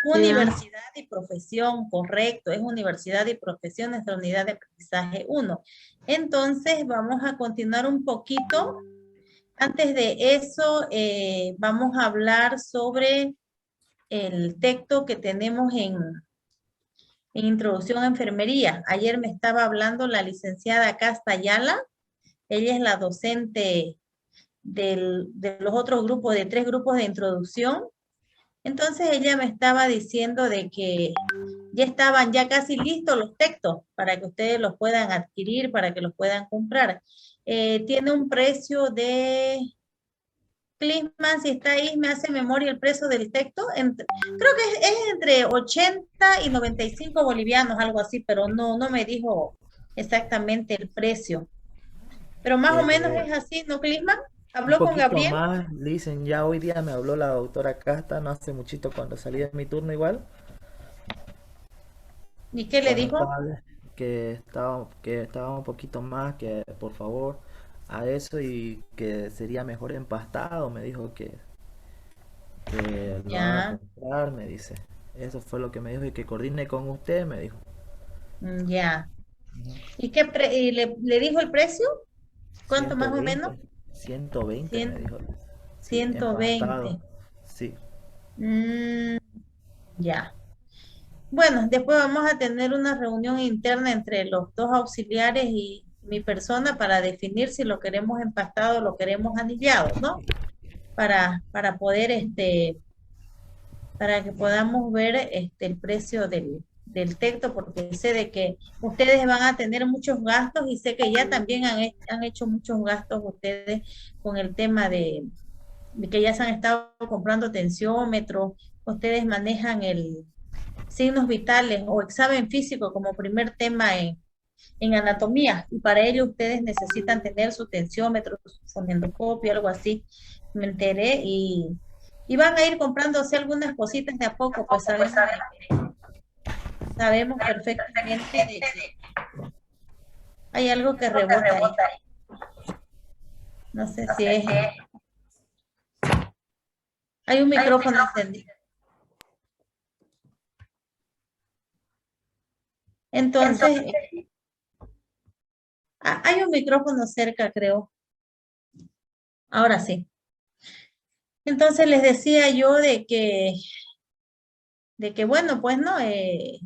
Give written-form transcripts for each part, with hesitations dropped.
Universidad y profesión, correcto, es universidad y profesión, nuestra unidad de aprendizaje 1. Entonces, vamos a continuar un poquito. Antes de eso, vamos a hablar sobre el texto que tenemos en Introducción a Enfermería. Ayer me estaba hablando la licenciada Casta Ayala, ella es la docente de los otros grupos, de 3 grupos de introducción. Entonces ella me estaba diciendo de que ya estaban ya casi listos los textos para que ustedes los puedan adquirir, para que los puedan comprar. Tiene un precio de, Clickman, si está ahí, me hace memoria el precio del texto. Creo que es entre 80 y 95 bolivianos, algo así, pero no me dijo exactamente el precio. Pero más o menos Eh, es así, ¿no, Clickman? un ¿Habló con poquito Gabriel? más, dicen, ya hoy día me habló la doctora Casta, no hace muchito cuando salí de mi turno igual, ¿Y qué le cuando dijo? estaba, que estaba un poquito más, que por favor a eso y que sería mejor empastado, me dijo que lo haga Ya, comprar, me dice. Eso fue lo que me dijo y que coordine con usted, me dijo. ya. ¿Y le dijo el precio? ¿Cuánto más ciento o menos? veinte 120 me 100, dijo. Sí, 120. empastado. Sí. Mm, ya. Bueno, después vamos a tener una reunión interna entre los 2 auxiliares y mi persona para definir si lo queremos empastado o lo queremos anillado, ¿no? Para poder, para que podamos ver el precio del texto, porque sé de que ustedes van a tener muchos gastos y sé que ya también han hecho muchos gastos ustedes con el tema de que ya se han estado comprando tensiómetros, ustedes manejan el signos vitales o examen físico como primer tema en anatomía, y para ello ustedes necesitan tener su tensiómetro, su fonendoscopio, algo así, me enteré, y van a ir comprándose algunas cositas de a poco, pues sabemos perfectamente de que hay algo que rebota ahí, no sé si es, hay un micrófono encendido, entonces, hay un micrófono cerca, creo, ahora sí. Entonces les decía yo de que bueno, pues no, eh,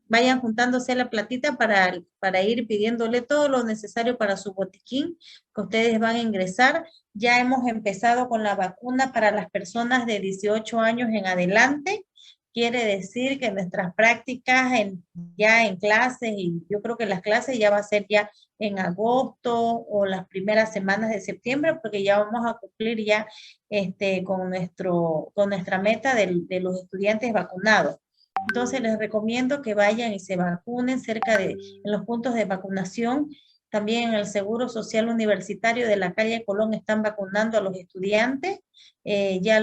vayan juntándose la platita para ir pidiéndole todo lo necesario para su botiquín que ustedes van a ingresar. Ya hemos empezado con la vacuna para las personas de 18 años en adelante. Quiere decir que nuestras prácticas ya en clases, y yo creo que las clases ya va a ser ya en agosto o las primeras semanas de septiembre, porque ya vamos a cumplir ya con nuestra meta de los estudiantes vacunados. Entonces les recomiendo que vayan y se vacunen en los puntos de vacunación. También en el Seguro Social Universitario de la calle Colón están vacunando a los estudiantes. Ya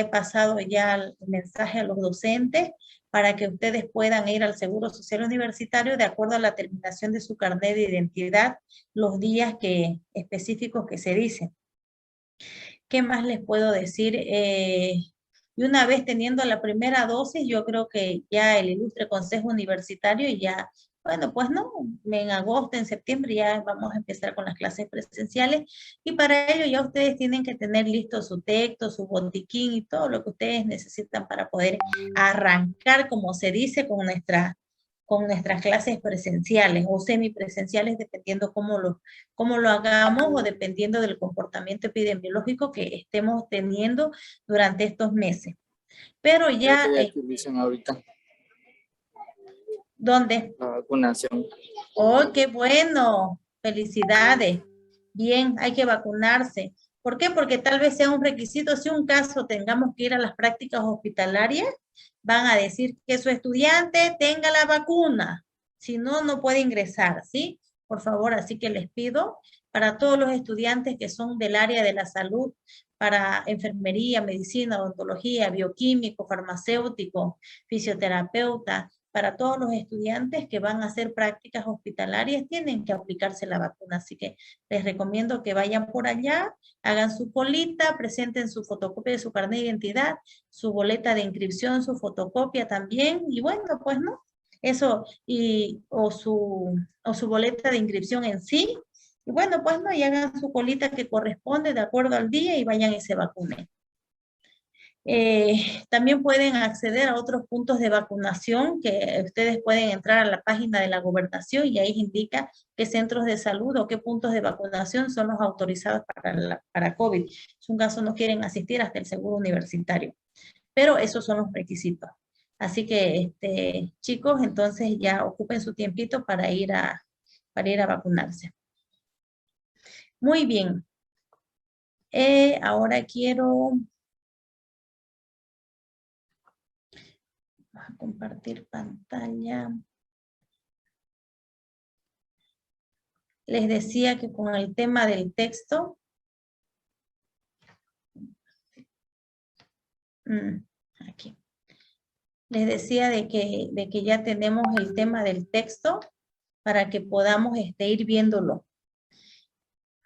he pasado ya el mensaje a los docentes para que ustedes puedan ir al Seguro Social Universitario de acuerdo a la terminación de su carnet de identidad, los días específicos que se dicen. ¿Qué más les puedo decir? Y una vez teniendo la primera dosis, yo creo que ya el ilustre Consejo Universitario ya, bueno, pues no, en agosto, en septiembre ya vamos a empezar con las clases presenciales, y para ello ya ustedes tienen que tener listo su texto, su botiquín y todo lo que ustedes necesitan para poder arrancar, como se dice, con nuestras clases presenciales o semipresenciales, dependiendo cómo lo hagamos o dependiendo del comportamiento epidemiológico que estemos teniendo durante estos meses. Pero Creo ya, que ya te dicen ahorita ¿dónde? la vacunación. Oh, qué bueno, felicidades. Bien, hay que vacunarse. ¿Por qué? Porque tal vez sea un requisito, si un caso tengamos que ir a las prácticas hospitalarias, van a decir que su estudiante tenga la vacuna, si no, no puede ingresar, ¿sí? Por favor, así que les pido para todos los estudiantes que son del área de la salud, para enfermería, medicina, odontología, bioquímico, farmacéutico, fisioterapeuta, para todos los estudiantes que van a hacer prácticas hospitalarias, tienen que aplicarse la vacuna. Así que les recomiendo que vayan por allá, hagan su colita, presenten su fotocopia de su carnet de identidad, su boleta de inscripción, su fotocopia también, y bueno, pues no, eso, o su boleta de inscripción en sí, y bueno, pues no, y hagan su colita que corresponde de acuerdo al día y vayan y se vacunen. También pueden acceder a otros puntos de vacunación que ustedes pueden entrar a la página de la gobernación y ahí indica qué centros de salud o qué puntos de vacunación son los autorizados para COVID. Si un caso no quieren asistir hasta el seguro universitario, pero esos son los requisitos. Así que, chicos, entonces ya ocupen su tiempito para ir a vacunarse. Muy bien. Ahora quiero compartir pantalla. Les decía que con el tema del texto, aquí, les decía de que ya tenemos el tema del texto para que podamos ir viéndolo.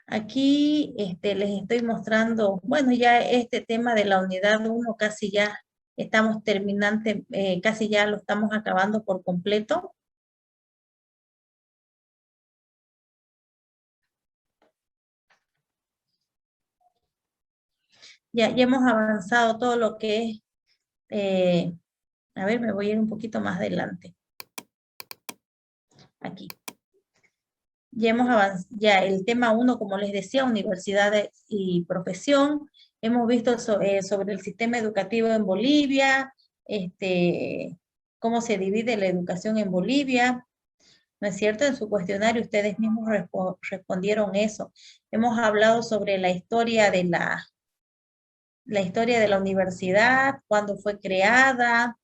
Aquí les estoy mostrando, bueno, ya este tema de la unidad 1 casi ya estamos terminante, casi ya lo estamos acabando por completo. Ya hemos avanzado todo lo que es, a ver, me voy a ir un poquito más adelante. Aquí. Ya hemos avanzado, ya el tema 1, como les decía, universidad y profesión. Hemos visto sobre el sistema educativo en Bolivia, cómo se divide la educación en Bolivia. ¿No es cierto? En su cuestionario ustedes mismos respondieron eso. Hemos hablado sobre la historia de la universidad, cuándo fue creada,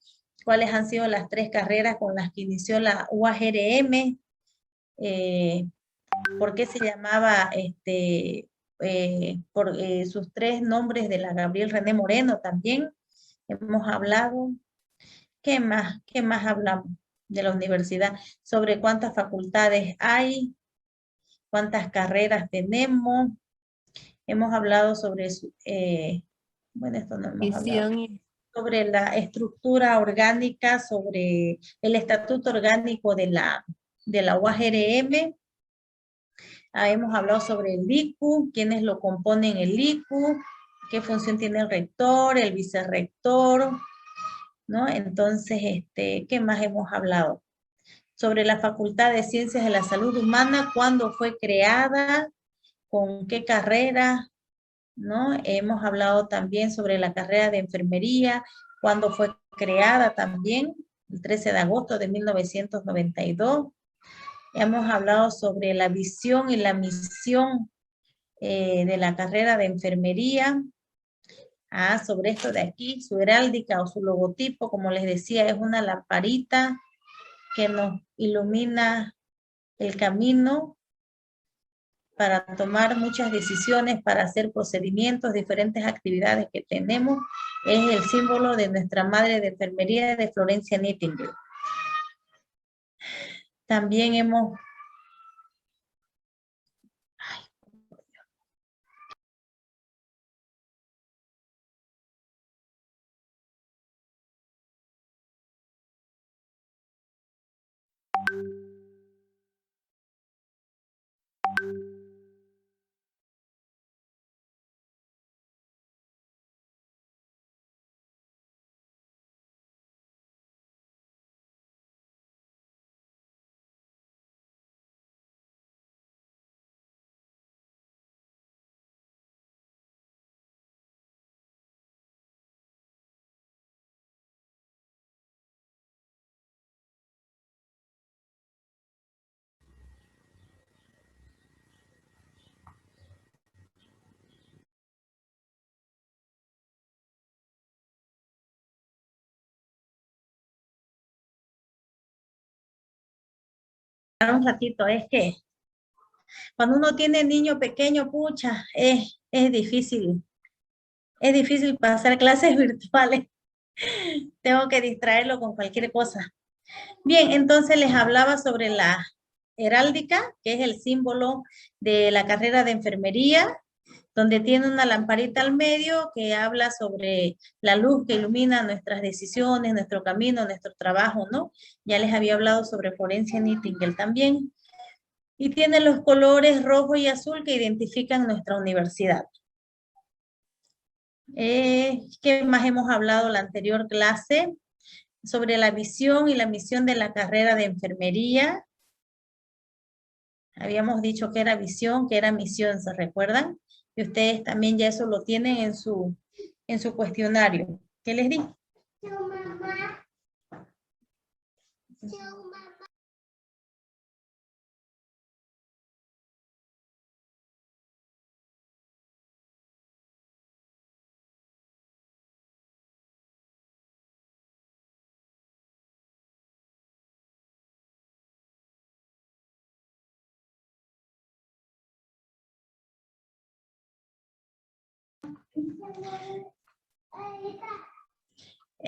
cuáles han sido las 3 carreras con las que inició la UAGRM, por qué se llamaba por sus 3 nombres de la Gabriel René Moreno también. Hemos hablado. ¿Qué más? ¿Qué más hablamos de la universidad? Sobre cuántas facultades hay, cuántas carreras tenemos. Hemos hablado sobre, bueno, esto no hemos hablado. Sobre la estructura orgánica, sobre el estatuto orgánico de la UAGRM. Hemos hablado sobre el ICU, quiénes lo componen el ICU, qué función tiene el rector, el vicerrector, ¿no? Entonces, ¿qué más hemos hablado? Sobre la Facultad de Ciencias de la Salud Humana, cuándo fue creada, con qué carrera, ¿no? Hemos hablado también sobre la carrera de enfermería, cuándo fue creada también, el 13 de agosto de 1992. Hemos hablado sobre la visión y la misión de la carrera de enfermería. Sobre esto de aquí, su heráldica o su logotipo, como les decía, es una lamparita que nos ilumina el camino para tomar muchas decisiones, para hacer procedimientos, diferentes actividades que tenemos. Es el símbolo de nuestra madre de enfermería de Florencia Nightingale. También hemos... Un ratito, es que cuando uno tiene niño pequeño, pucha, es difícil. Es difícil pasar clases virtuales. Tengo que distraerlo con cualquier cosa. Bien, entonces les hablaba sobre la heráldica, que es el símbolo de la carrera de enfermería, donde tiene una lamparita al medio que habla sobre la luz que ilumina nuestras decisiones, nuestro camino, nuestro trabajo, ¿no? Ya les había hablado sobre Florencia Nightingale también. Y tiene los colores rojo y azul que identifican nuestra universidad. ¿Qué más hemos hablado en la anterior clase? Sobre la visión y la misión de la carrera de enfermería. Habíamos dicho que era visión, que era misión, ¿se recuerdan? Y ustedes también ya eso lo tienen en su cuestionario. ¿Qué les di?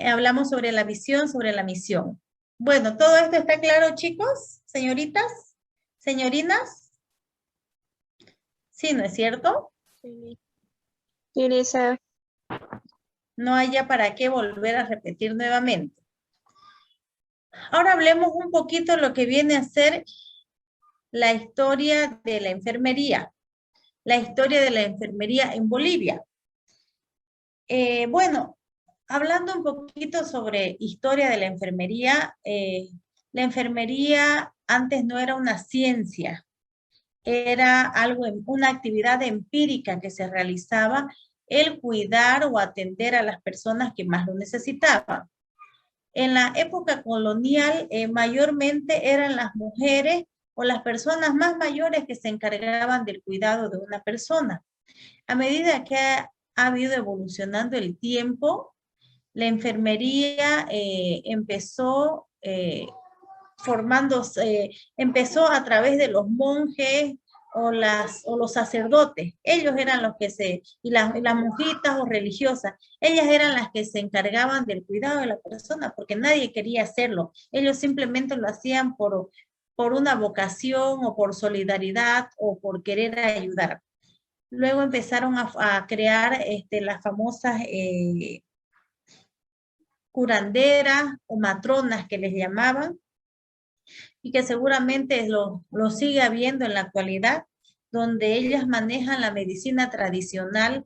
Hablamos sobre la visión, sobre la misión. Bueno, ¿todo esto está claro, chicos? Señoritas, señorinas. Sí, ¿no es cierto? Sí, Lisa. No hay ya para qué volver a repetir nuevamente. Ahora hablemos un poquito de lo que viene a ser la historia de la enfermería. La historia de la enfermería en Bolivia. Bueno, hablando un poquito sobre historia de la enfermería antes no era una ciencia, era algo, una actividad empírica que se realizaba, el cuidar o atender a las personas que más lo necesitaban. En la época colonial, mayormente eran las mujeres o las personas más mayores que se encargaban del cuidado de una persona. A medida que ha ido evolucionando el tiempo, la enfermería empezó a través de los monjes o los sacerdotes. Ellos eran los que y las monjitas o religiosas, ellas eran las que se encargaban del cuidado de la persona, porque nadie quería hacerlo. Ellos simplemente lo hacían por una vocación o por solidaridad o por querer ayudar. Luego empezaron a crear las famosas curanderas o matronas que les llamaban, y que seguramente lo sigue habiendo en la actualidad, donde ellas manejan la medicina tradicional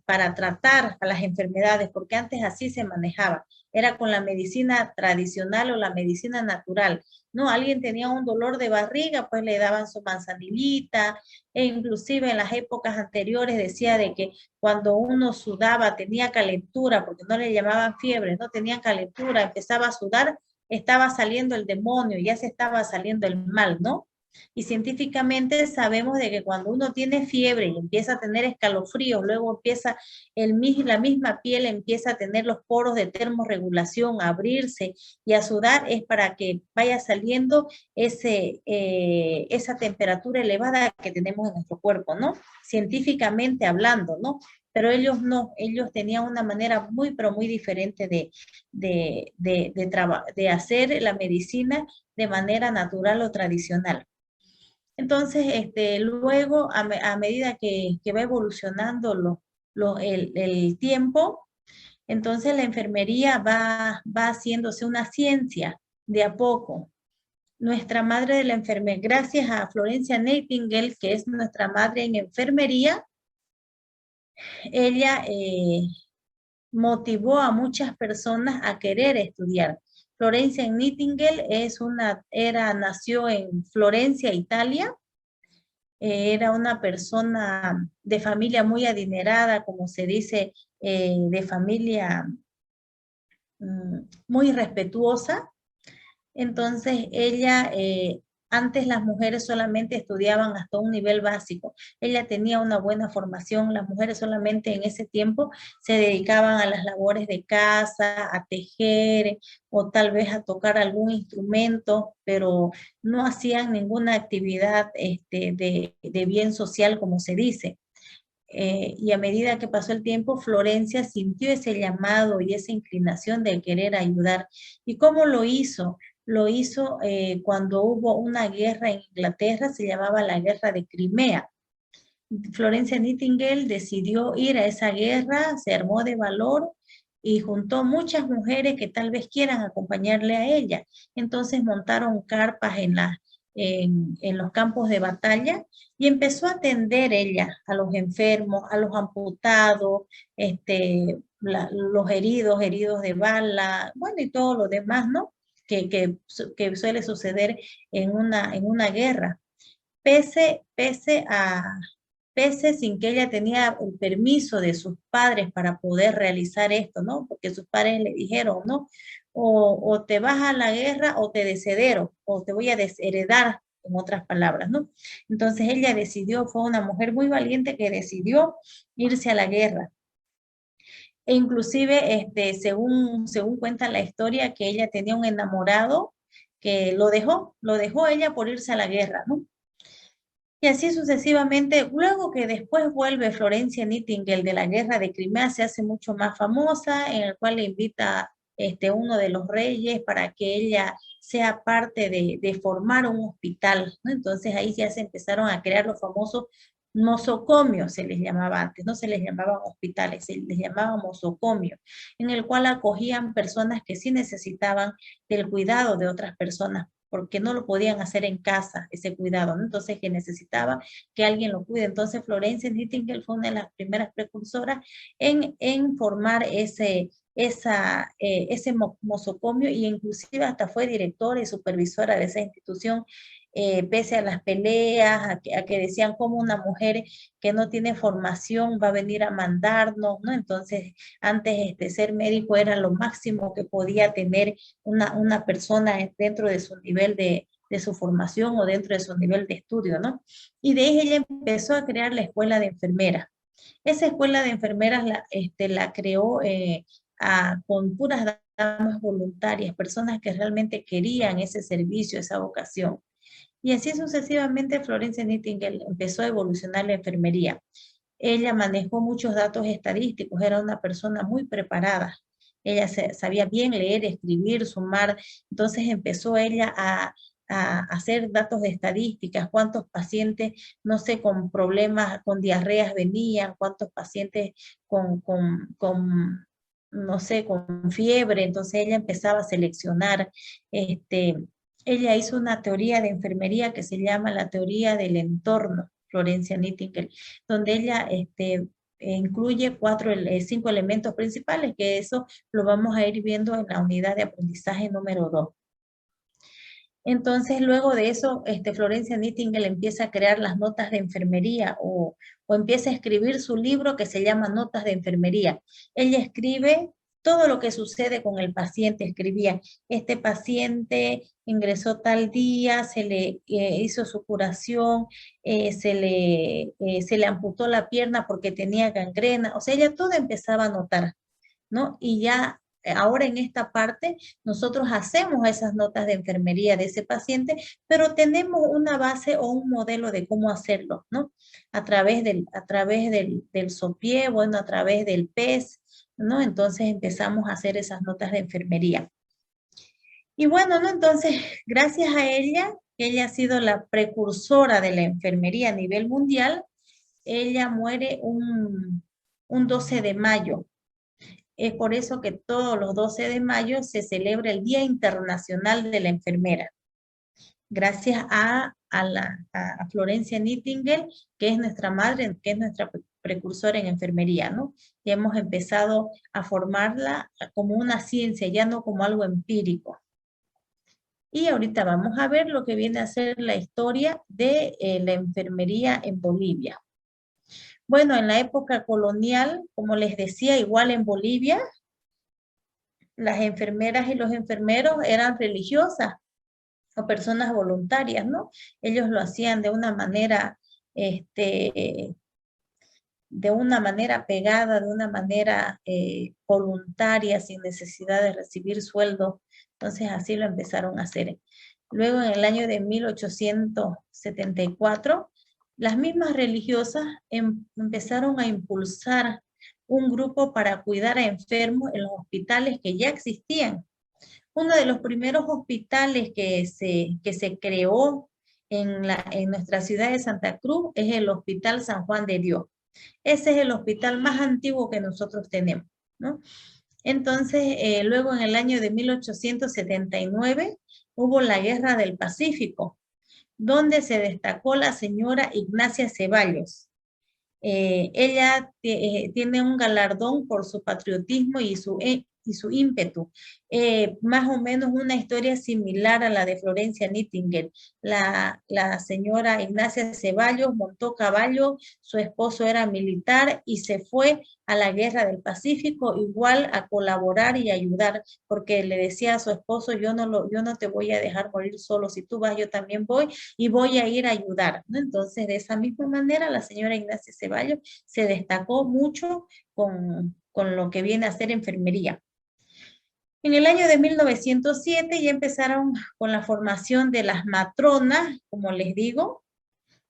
para tratar a las enfermedades, porque antes así se manejaba, era con la medicina tradicional o la medicina natural. No, alguien tenía un dolor de barriga, pues le daban su manzanilita, e inclusive en las épocas anteriores decía de que cuando uno sudaba, tenía calentura, porque no le llamaban fiebre, no tenían calentura, empezaba a sudar, estaba saliendo el demonio, ya se estaba saliendo el mal, ¿no? Y científicamente sabemos de que cuando uno tiene fiebre y empieza a tener escalofríos, luego empieza la misma piel empieza a tener los poros de termorregulación, a abrirse y a sudar, es para que vaya saliendo esa temperatura elevada que tenemos en nuestro cuerpo, ¿no? Científicamente hablando, ¿no? Pero ellos no, ellos tenían una manera muy, pero muy diferente de hacer la medicina de manera natural o tradicional. Entonces, luego, a medida que va evolucionando el tiempo, entonces la enfermería va haciéndose una ciencia de a poco. Nuestra madre de la enfermería, gracias a Florencia Nightingale, que es nuestra madre en enfermería, ella motivó a muchas personas a querer estudiar. Florencia Nightingale nació en Florencia, Italia. Era una persona de familia muy adinerada, como se dice, de familia muy respetuosa. Entonces ella, antes las mujeres solamente estudiaban hasta un nivel básico. Ella tenía una buena formación. Las mujeres solamente en ese tiempo se dedicaban a las labores de casa, a tejer o tal vez a tocar algún instrumento, pero no hacían ninguna actividad de bien social, como se dice. y a medida que pasó el tiempo, Florencia sintió ese llamado y esa inclinación de querer ayudar. ¿Y cómo lo hizo? Lo hizo cuando hubo una guerra en Inglaterra, se llamaba la Guerra de Crimea. Florencia Nightingale decidió ir a esa guerra, se armó de valor y juntó muchas mujeres que tal vez quieran acompañarle a ella. Entonces montaron carpas en los campos de batalla y empezó a atender ella a los enfermos, a los amputados, los heridos de bala, bueno, y todo lo demás, ¿no? Que suele suceder en una guerra. Pese sin que ella tenía el permiso de sus padres para poder realizar esto, ¿no? Porque sus padres le dijeron, ¿no? O te vas a la guerra o te desheredo, o te voy a desheredar, en otras palabras, ¿no? Entonces ella decidió, fue una mujer muy valiente que decidió irse a la guerra. E inclusive, según cuenta la historia, que ella tenía un enamorado que lo dejó ella por irse a la guerra, ¿no? Y así sucesivamente, luego que después vuelve Florencia Nightingale de la guerra de Crimea, se hace mucho más famosa, en el cual le invita uno de los reyes para que ella sea parte de formar un hospital, ¿no? Entonces ahí ya se empezaron a crear los famosos nosocomios, se les llamaba antes, no se les llamaban hospitales, se les llamaba nosocomios, en el cual acogían personas que sí necesitaban del cuidado de otras personas, porque no lo podían hacer en casa, ese cuidado, ¿no? Entonces que necesitaba que alguien lo cuide. Entonces Florencia Nightingale fue una de las primeras precursoras en formar ese nosocomio, y inclusive hasta fue directora y supervisora de esa institución, pese a las peleas, a que decían como una mujer que no tiene formación va a venir a mandarnos, ¿no? Entonces, antes ser médico era lo máximo que podía tener una persona dentro de su nivel de su formación o dentro de su nivel de estudio, ¿no? Y de ahí ella empezó a crear la escuela de enfermeras. Esa escuela de enfermeras la creó con puras damas voluntarias, personas que realmente querían ese servicio, esa vocación. Y así sucesivamente Florencia Nightingale empezó a evolucionar la enfermería. Ella manejó muchos datos estadísticos, era una persona muy preparada. Ella sabía bien leer, escribir, sumar. Entonces empezó ella a hacer datos de estadísticas, cuántos pacientes, no sé, con problemas, con diarreas venían, cuántos pacientes no sé, con fiebre. Entonces ella empezaba a seleccionar, ella hizo una teoría de enfermería que se llama la teoría del entorno, Florencia Nightingale, donde ella incluye 5 elementos principales, que eso lo vamos a ir viendo en la unidad de aprendizaje número 2. Entonces, luego de eso, Florencia Nightingale empieza a crear las notas de enfermería o empieza a escribir su libro que se llama Notas de Enfermería. Ella escribe todo lo que sucede con el paciente. Escribía, este paciente ingresó tal día, se le hizo su curación, se le amputó la pierna porque tenía gangrena. O sea, ella todo empezaba a anotar, ¿no? Y ya ahora en esta parte nosotros hacemos esas notas de enfermería de ese paciente, pero tenemos una base o un modelo de cómo hacerlo, ¿no? A través del SOPIE, bueno, a través del PES, ¿no? Entonces empezamos a hacer esas notas de enfermería. Y bueno, ¿no? Entonces, gracias a ella, ella ha sido la precursora de la enfermería a nivel mundial. Ella muere un 12 de mayo. Es por eso que todos los 12 de mayo se celebra el Día Internacional de la Enfermera. Gracias a Florencia Nightingale, que es nuestra madre, que es nuestra precursora en enfermería, ¿no? Y hemos empezado a formarla como una ciencia, ya no como algo empírico. Y ahorita vamos a ver lo que viene a ser la historia de la enfermería en Bolivia. Bueno, en la época colonial, como les decía, igual en Bolivia, las enfermeras y los enfermeros eran religiosas o personas voluntarias, ¿no? Ellos lo hacían de una manera, pegada, de una manera voluntaria, sin necesidad de recibir sueldo. Entonces así lo empezaron a hacer. Luego en el año de 1874, las mismas religiosas empezaron a impulsar un grupo para cuidar a enfermos en los hospitales que ya existían. Uno de los primeros hospitales que se creó en nuestra ciudad de Santa Cruz es el Hospital San Juan de Dios. Ese es el hospital más antiguo que nosotros tenemos, ¿no? Entonces, luego en el año de 1879 hubo la Guerra del Pacífico, donde se destacó la señora Ignacia Ceballos. Ella tiene un galardón por su patriotismo y su ímpetu. Más o menos una historia similar a la de Florencia Nightingale. La señora Ignacia Ceballos montó caballo, su esposo era militar y se fue a la Guerra del Pacífico igual a colaborar y ayudar, porque le decía a su esposo, yo no te voy a dejar morir solo, si tú vas yo también voy y voy a ir a ayudar, ¿no? Entonces, de esa misma manera, la señora Ignacia Ceballos se destacó mucho con lo que viene a ser enfermería. En el año de 1907 ya empezaron con la formación de las matronas, como les digo.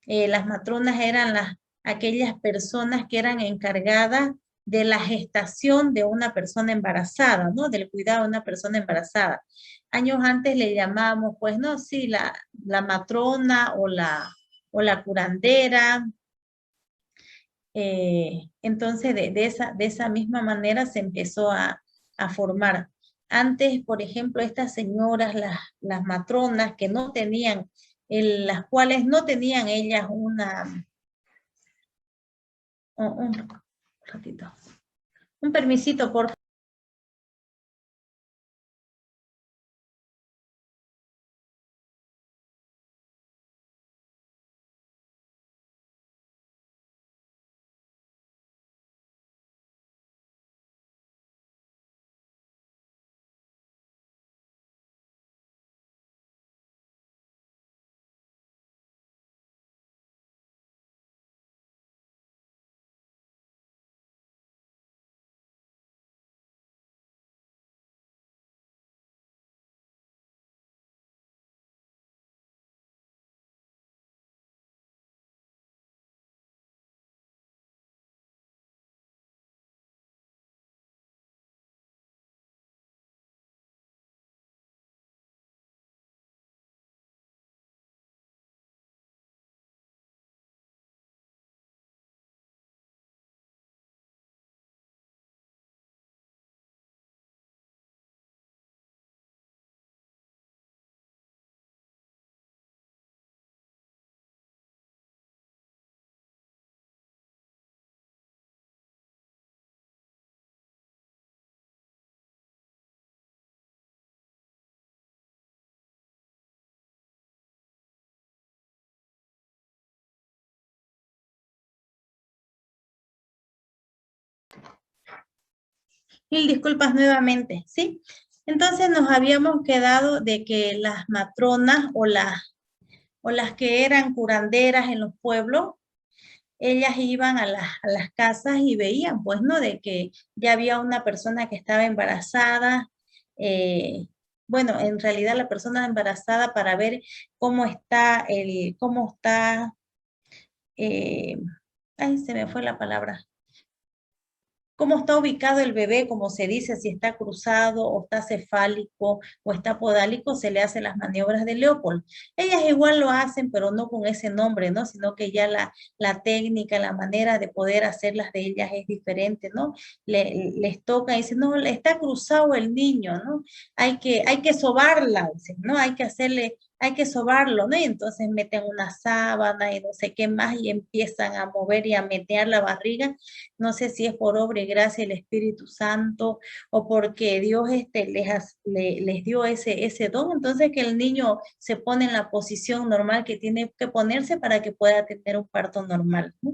Las matronas eran aquellas personas que eran encargadas de la gestación de una persona embarazada, ¿no? Del cuidado de una persona embarazada. Años antes le llamábamos, pues, no, sí, la matrona o la curandera. Entonces, de esa misma manera se empezó a formar. Antes, por ejemplo, estas señoras, las matronas que no tenían, las cuales no tenían ellas un ratito, un permisito, por favor. Mil disculpas nuevamente, ¿sí? Entonces nos habíamos quedado de que las matronas o las que eran curanderas en los pueblos, ellas iban a las casas y veían, pues, ¿no? De que ya había una persona que estaba embarazada. Bueno, en realidad la persona embarazada para ver cómo está ay, se me fue la palabra. Cómo está ubicado el bebé, como se dice, si está cruzado o está cefálico o está podálico, se le hacen las maniobras de Leopold. Ellas igual lo hacen, pero no con ese nombre, ¿no? Sino que ya la técnica, la manera de poder hacerlas de ellas es diferente, ¿no? Les toca y dicen, no, está cruzado el niño, ¿no? Hay que sobarla, dicen, ¿no? Hay que sobarlo, ¿no? Y entonces meten una sábana y no sé qué más y empiezan a mover y a meter la barriga. No sé si es por obra y gracia del Espíritu Santo o porque Dios les dio ese don. Entonces que el niño se pone en la posición normal que tiene que ponerse para que pueda tener un parto normal, ¿no?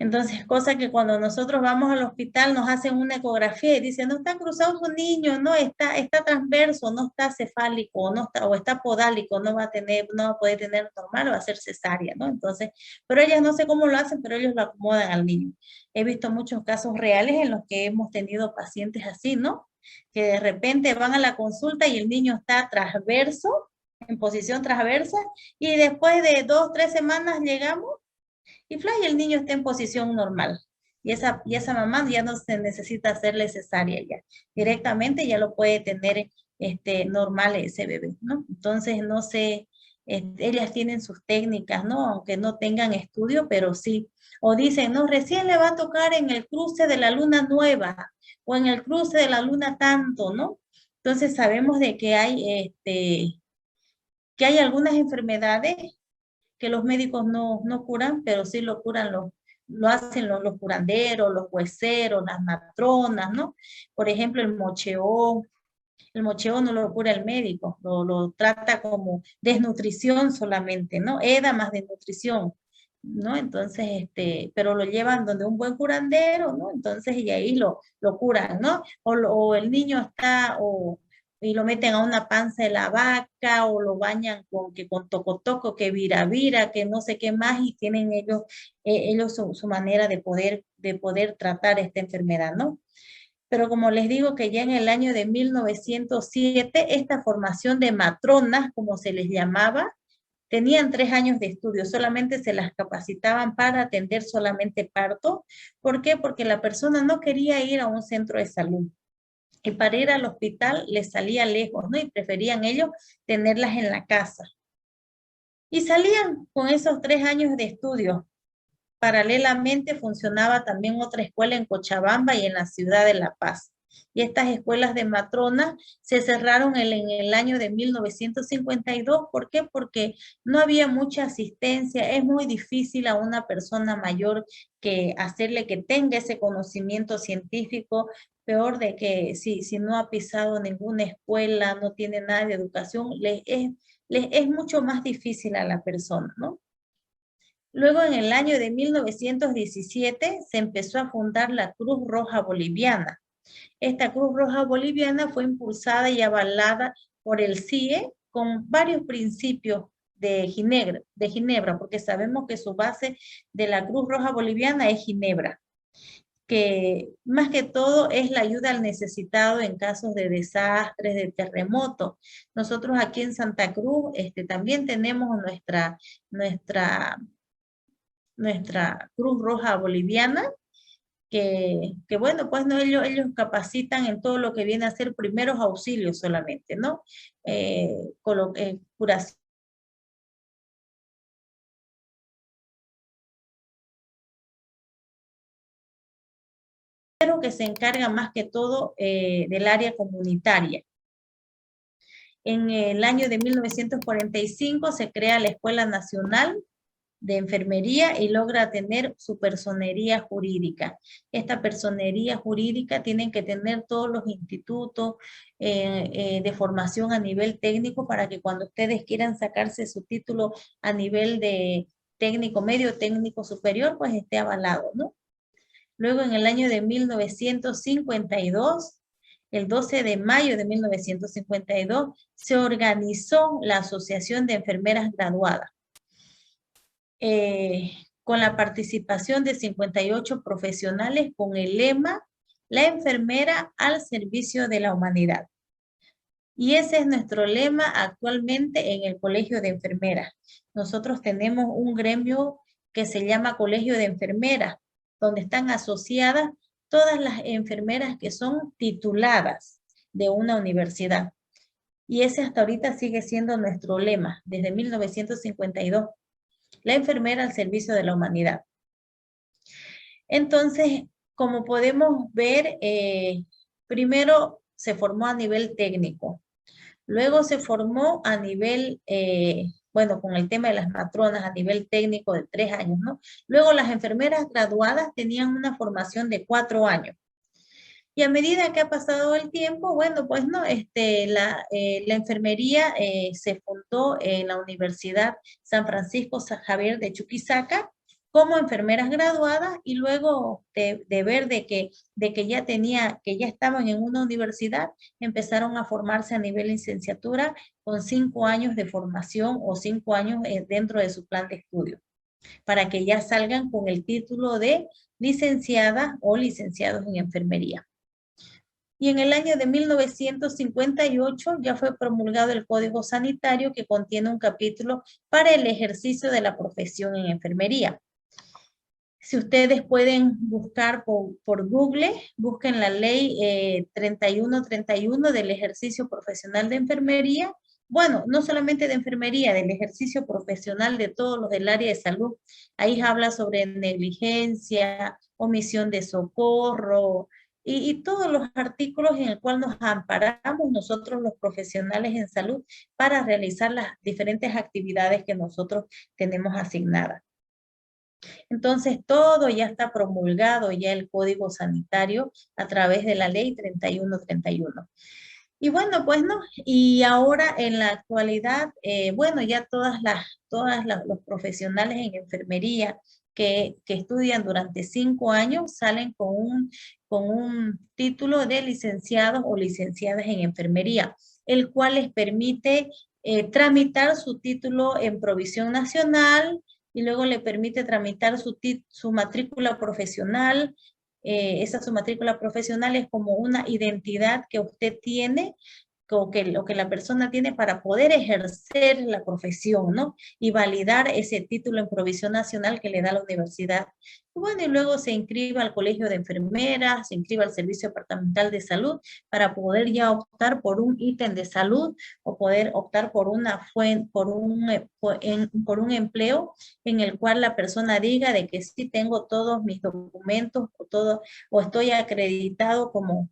Entonces, cosa que cuando nosotros vamos al hospital nos hacen una ecografía y dicen, no está cruzado su niño, no, está transverso, no está cefálico, o está podálico, no va a poder tener normal, va a ser cesárea, ¿no? Entonces, pero ellas no sé cómo lo hacen, pero ellos lo acomodan al niño. He visto muchos casos reales en los que hemos tenido pacientes así, ¿no? Que de repente van a la consulta y el niño está transverso en posición transversa, y después de 2, 3 semanas llegamos y fly, el niño está en posición normal. Y esa mamá ya no se necesita hacerle cesárea ya. Directamente ya lo puede tener normal ese bebé, ¿no? Entonces, no sé, ellas tienen sus técnicas, ¿no? Aunque no tengan estudio, pero sí. O dicen, no, recién le va a tocar en el cruce de la luna nueva o en el cruce de la luna tanto, ¿no? Entonces sabemos de que hay algunas enfermedades que los médicos no curan, pero sí lo curan lo hacen los curanderos, los hueseros, las matronas, ¿no? Por ejemplo, el mocheo no lo cura el médico, lo trata como desnutrición solamente, ¿no? EDA más desnutrición, ¿no? Entonces, pero lo llevan donde un buen curandero, ¿no? Entonces, y ahí lo curan, ¿no? O el niño está, y lo meten a una panza de la vaca, o lo bañan con tocotoco, que vira, que no sé qué más, y tienen ellos su manera de poder tratar esta enfermedad, ¿no? Pero como les digo que ya en el año de 1907, esta formación de matronas, como se les llamaba, tenían 3 años de estudio, solamente se las capacitaban para atender solamente parto. ¿Por qué? Porque la persona no quería ir a un centro de salud. Y para ir al hospital les salía lejos, ¿no? Y preferían ellos tenerlas en la casa. Y salían con esos 3 años de estudio. Paralelamente funcionaba también otra escuela en Cochabamba y en la ciudad de La Paz. Y estas escuelas de matronas se cerraron en el año de 1952. ¿Por qué? Porque no había mucha asistencia. Es muy difícil a una persona mayor que hacerle que tenga ese conocimiento científico, peor de que si no ha pisado ninguna escuela, no tiene nada de educación, les es mucho más difícil a la persona, ¿no? Luego, en el año de 1917, se empezó a fundar la Cruz Roja Boliviana. Esta Cruz Roja Boliviana fue impulsada y avalada por el CIE con varios principios de Ginebra, porque sabemos que su base de la Cruz Roja Boliviana es Ginebra, que más que todo es la ayuda al necesitado en casos de desastres, de terremotos. Nosotros aquí en Santa Cruz también tenemos nuestra Cruz Roja Boliviana, que bueno, pues no, ellos capacitan en todo lo que viene a ser primeros auxilios solamente, ¿no? Curación, pero que se encarga más que todo del área comunitaria. En el año de 1945 se crea la Escuela Nacional de Enfermería y logra tener su personería jurídica. Esta personería jurídica tienen que tener todos los institutos de formación a nivel técnico para que cuando ustedes quieran sacarse su título a nivel de técnico medio, técnico superior, pues esté avalado, ¿no? Luego, en el año de 1952, el 12 de mayo de 1952, se organizó la Asociación de Enfermeras Graduadas, con la participación de 58 profesionales con el lema "La enfermera al servicio de la humanidad". Y ese es nuestro lema actualmente en el Colegio de Enfermeras. Nosotros tenemos un gremio que se llama Colegio de Enfermeras, donde están asociadas todas las enfermeras que son tituladas de una universidad. Y ese hasta ahorita sigue siendo nuestro lema, desde 1952. La enfermera al servicio de la humanidad. Entonces, como podemos ver, primero se formó a nivel técnico. Luego se formó a nivel, bueno, con el tema de las matronas a nivel técnico de 3 años, ¿no? Luego las enfermeras graduadas tenían una formación de 4 años. Y a medida que ha pasado el tiempo, bueno, pues no, la enfermería se fundó en la Universidad San Francisco Javier de Chuquisaca como enfermeras graduadas, y luego de ver de que ya estaban en una universidad, empezaron a formarse a nivel licenciatura con 5 años de formación o 5 años dentro de su plan de estudio, para que ya salgan con el título de licenciada o licenciados en enfermería. Y en el año de 1958 ya fue promulgado el Código Sanitario, que contiene un capítulo para el ejercicio de la profesión en enfermería. Si ustedes pueden buscar por Google, busquen la ley 3131 del ejercicio profesional de enfermería. Bueno, no solamente de enfermería, del ejercicio profesional de todos los del área de salud. Ahí habla sobre negligencia, omisión de socorro y todos los artículos en el cual nos amparamos nosotros los profesionales en salud para realizar las diferentes actividades que nosotros tenemos asignadas. Entonces, todo ya está promulgado, ya el Código Sanitario a través de la Ley 3131. Y bueno, pues no, y ahora en la actualidad, bueno, ya los profesionales en enfermería que estudian durante 5 años salen con un título de licenciados o licenciadas en enfermería, el cual les permite tramitar su título en provisión nacional, y luego le permite tramitar su matrícula profesional. Su matrícula profesional es como una identidad que usted tiene, lo que la persona tiene para poder ejercer la profesión, ¿no? Y validar ese título en provisión nacional que le da la universidad. Y bueno, y luego se inscribe al colegio de enfermeras, se inscribe al servicio departamental de salud para poder ya optar por un ítem de salud o poder optar por por un empleo en el cual la persona diga de que sí tengo todos mis documentos o estoy acreditado como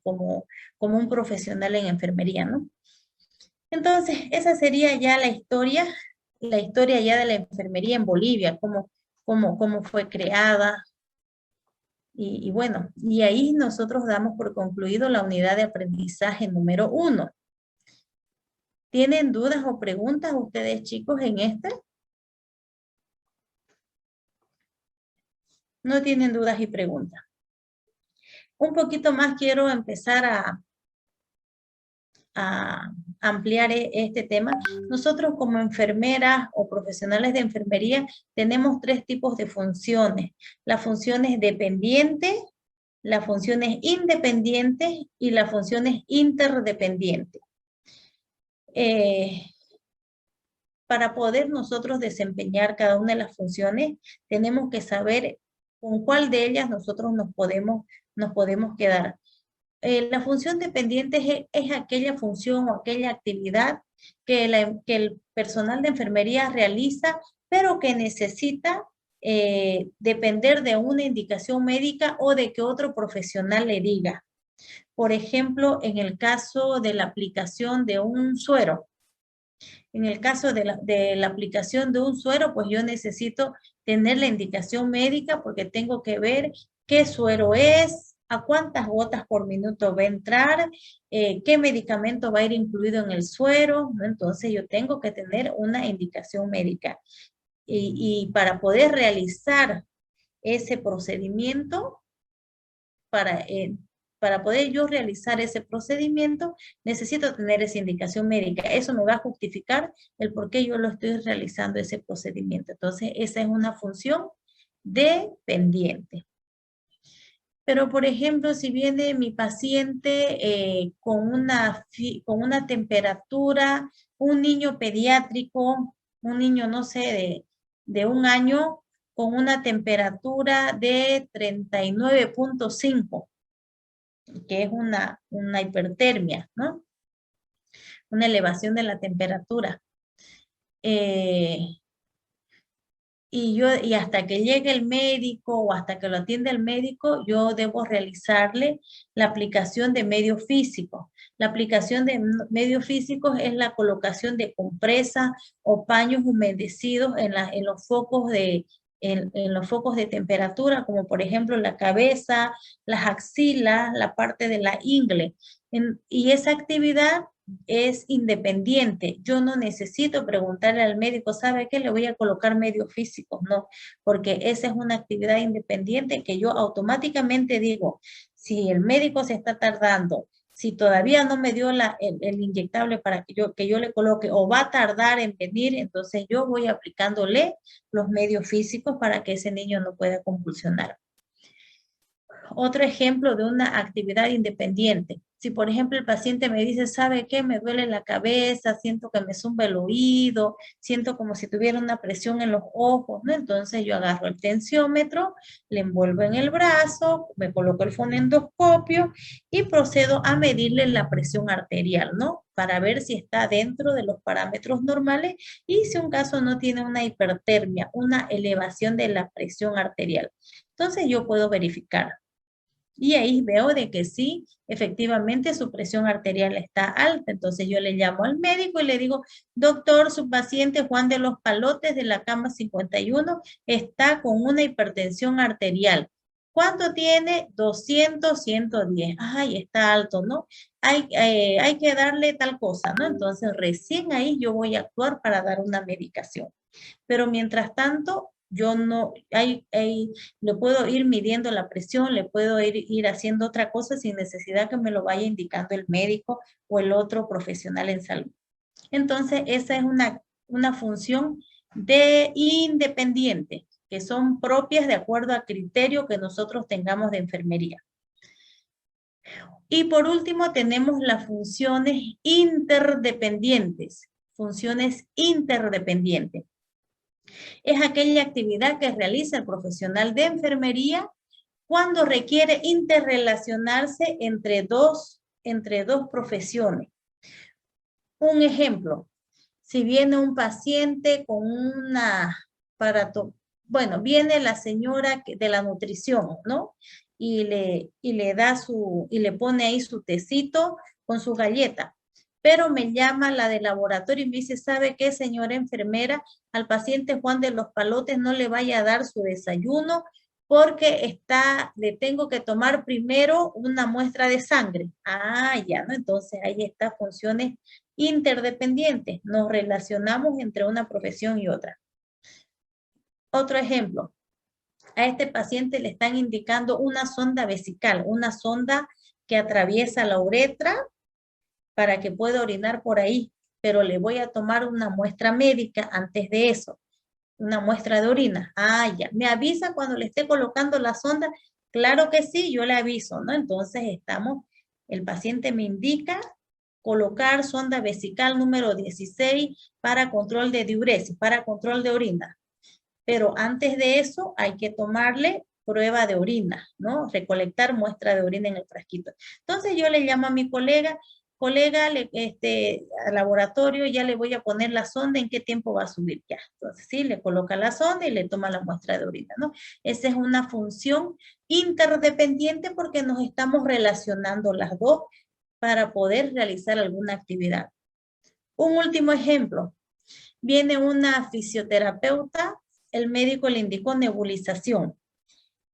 un profesional en enfermería, ¿no? Entonces, esa sería ya la historia ya de la enfermería en Bolivia, cómo fue creada. Y bueno, y ahí nosotros damos por concluido la unidad de aprendizaje número 1. ¿Tienen dudas o preguntas ustedes, chicos, en este? No tienen dudas y preguntas. Un poquito más quiero empezar a ampliar este tema. Nosotros como enfermeras o profesionales de enfermería tenemos 3 tipos de funciones. Las funciones dependientes, las funciones independientes y las funciones interdependientes. Para poder nosotros desempeñar cada una de las funciones, tenemos que saber con cuál de ellas nosotros nos podemos quedar. La función dependiente es aquella función o aquella actividad que el personal de enfermería realiza, pero que necesita depender de una indicación médica o de que otro profesional le diga. Por ejemplo, en el caso de la aplicación de un suero. En el caso de la aplicación de un suero, pues yo necesito tener la indicación médica porque tengo que ver qué suero es, a cuántas gotas por minuto va a entrar, qué medicamento va a ir incluido en el suero, ¿no? Entonces yo tengo que tener una indicación médica. Y para poder realizar ese procedimiento, para poder yo realizar ese procedimiento, necesito tener esa indicación médica. Eso me va a justificar el por qué yo lo estoy realizando ese procedimiento. Entonces, esa es una función dependiente. Pero, por ejemplo, si viene mi paciente con una temperatura, un niño pediátrico, un niño, no sé, de 1 año, con una temperatura de 39.5, que es una hipertermia, ¿no? Una elevación de la temperatura. Y hasta que llegue el médico o hasta que lo atienda el médico, yo debo realizarle la aplicación de medios físicos. La aplicación de medios físicos es la colocación de compresas o paños humedecidos en los focos de temperatura, como por ejemplo la cabeza, las axilas, la parte de la ingle. Y esa actividad es independiente. Yo no necesito preguntarle al médico, ¿sabe qué? Le voy a colocar medios físicos. No, porque esa es una actividad independiente que yo automáticamente digo, si el médico se está tardando, si todavía no me dio el inyectable para que yo le coloque o va a tardar en venir, entonces yo voy aplicándole los medios físicos para que ese niño no pueda convulsionar. Otro ejemplo de una actividad independiente. Si, por ejemplo, el paciente me dice, ¿sabe qué? Me duele la cabeza, siento que me zumba el oído, siento como si tuviera una presión en los ojos, ¿no? Entonces yo agarro el tensiómetro, le envuelvo en el brazo, me coloco el fonendoscopio y procedo a medirle la presión arterial, ¿no? Para ver si está dentro de los parámetros normales y si un caso no tiene una hipertermia, una elevación de la presión arterial. Entonces yo puedo verificar. Y ahí veo de que sí, efectivamente su presión arterial está alta. Entonces yo le llamo al médico y le digo, doctor, su paciente Juan de los Palotes de la cama 51 está con una hipertensión arterial. ¿Cuánto tiene? 200, 110. Ay, está alto, ¿no? Hay que darle tal cosa, ¿no? Entonces recién ahí yo voy a actuar para dar una medicación. Pero mientras tanto, yo no, le puedo ir midiendo la presión, le puedo ir haciendo otra cosa sin necesidad que me lo vaya indicando el médico o el otro profesional en salud. Entonces, esa es una función de independiente, que son propias de acuerdo a criterio que nosotros tengamos de enfermería. Y por último, tenemos las funciones interdependientes. Funciones interdependientes. Es aquella actividad que realiza el profesional de enfermería cuando requiere interrelacionarse entre dos profesiones. Un ejemplo, si viene un paciente con viene la señora de la nutrición, ¿no? Y le pone ahí su tecito con su galleta. Pero me llama la de laboratorio y me dice, ¿sabe qué, señora enfermera? Al paciente Juan de los Palotes no le vaya a dar su desayuno porque le tengo que tomar primero una muestra de sangre. Ah, ya, ¿no? Entonces ahí está funciones interdependientes. Nos relacionamos entre una profesión y otra. Otro ejemplo. A este paciente le están indicando una sonda vesical, una sonda que atraviesa la uretra para que pueda orinar por ahí, pero le voy a tomar una muestra médica antes de eso, una muestra de orina. Ah, ya, ¿me avisa cuando le esté colocando la sonda? Claro que sí, yo le aviso, ¿no? Entonces el paciente me indica colocar sonda vesical número 16 para control de diuresis, para control de orina. Pero antes de eso hay que tomarle prueba de orina, ¿no? Recolectar muestra de orina en el frasquito. Entonces yo le llamo a mi colega, al laboratorio, ya le voy a poner la sonda, ¿en qué tiempo va a subir? Ya, entonces sí, le coloca la sonda y le toma la muestra de orina, ¿no? Esa es una función interdependiente porque nos estamos relacionando las dos para poder realizar alguna actividad. Un último ejemplo, viene una fisioterapeuta, el médico le indicó nebulización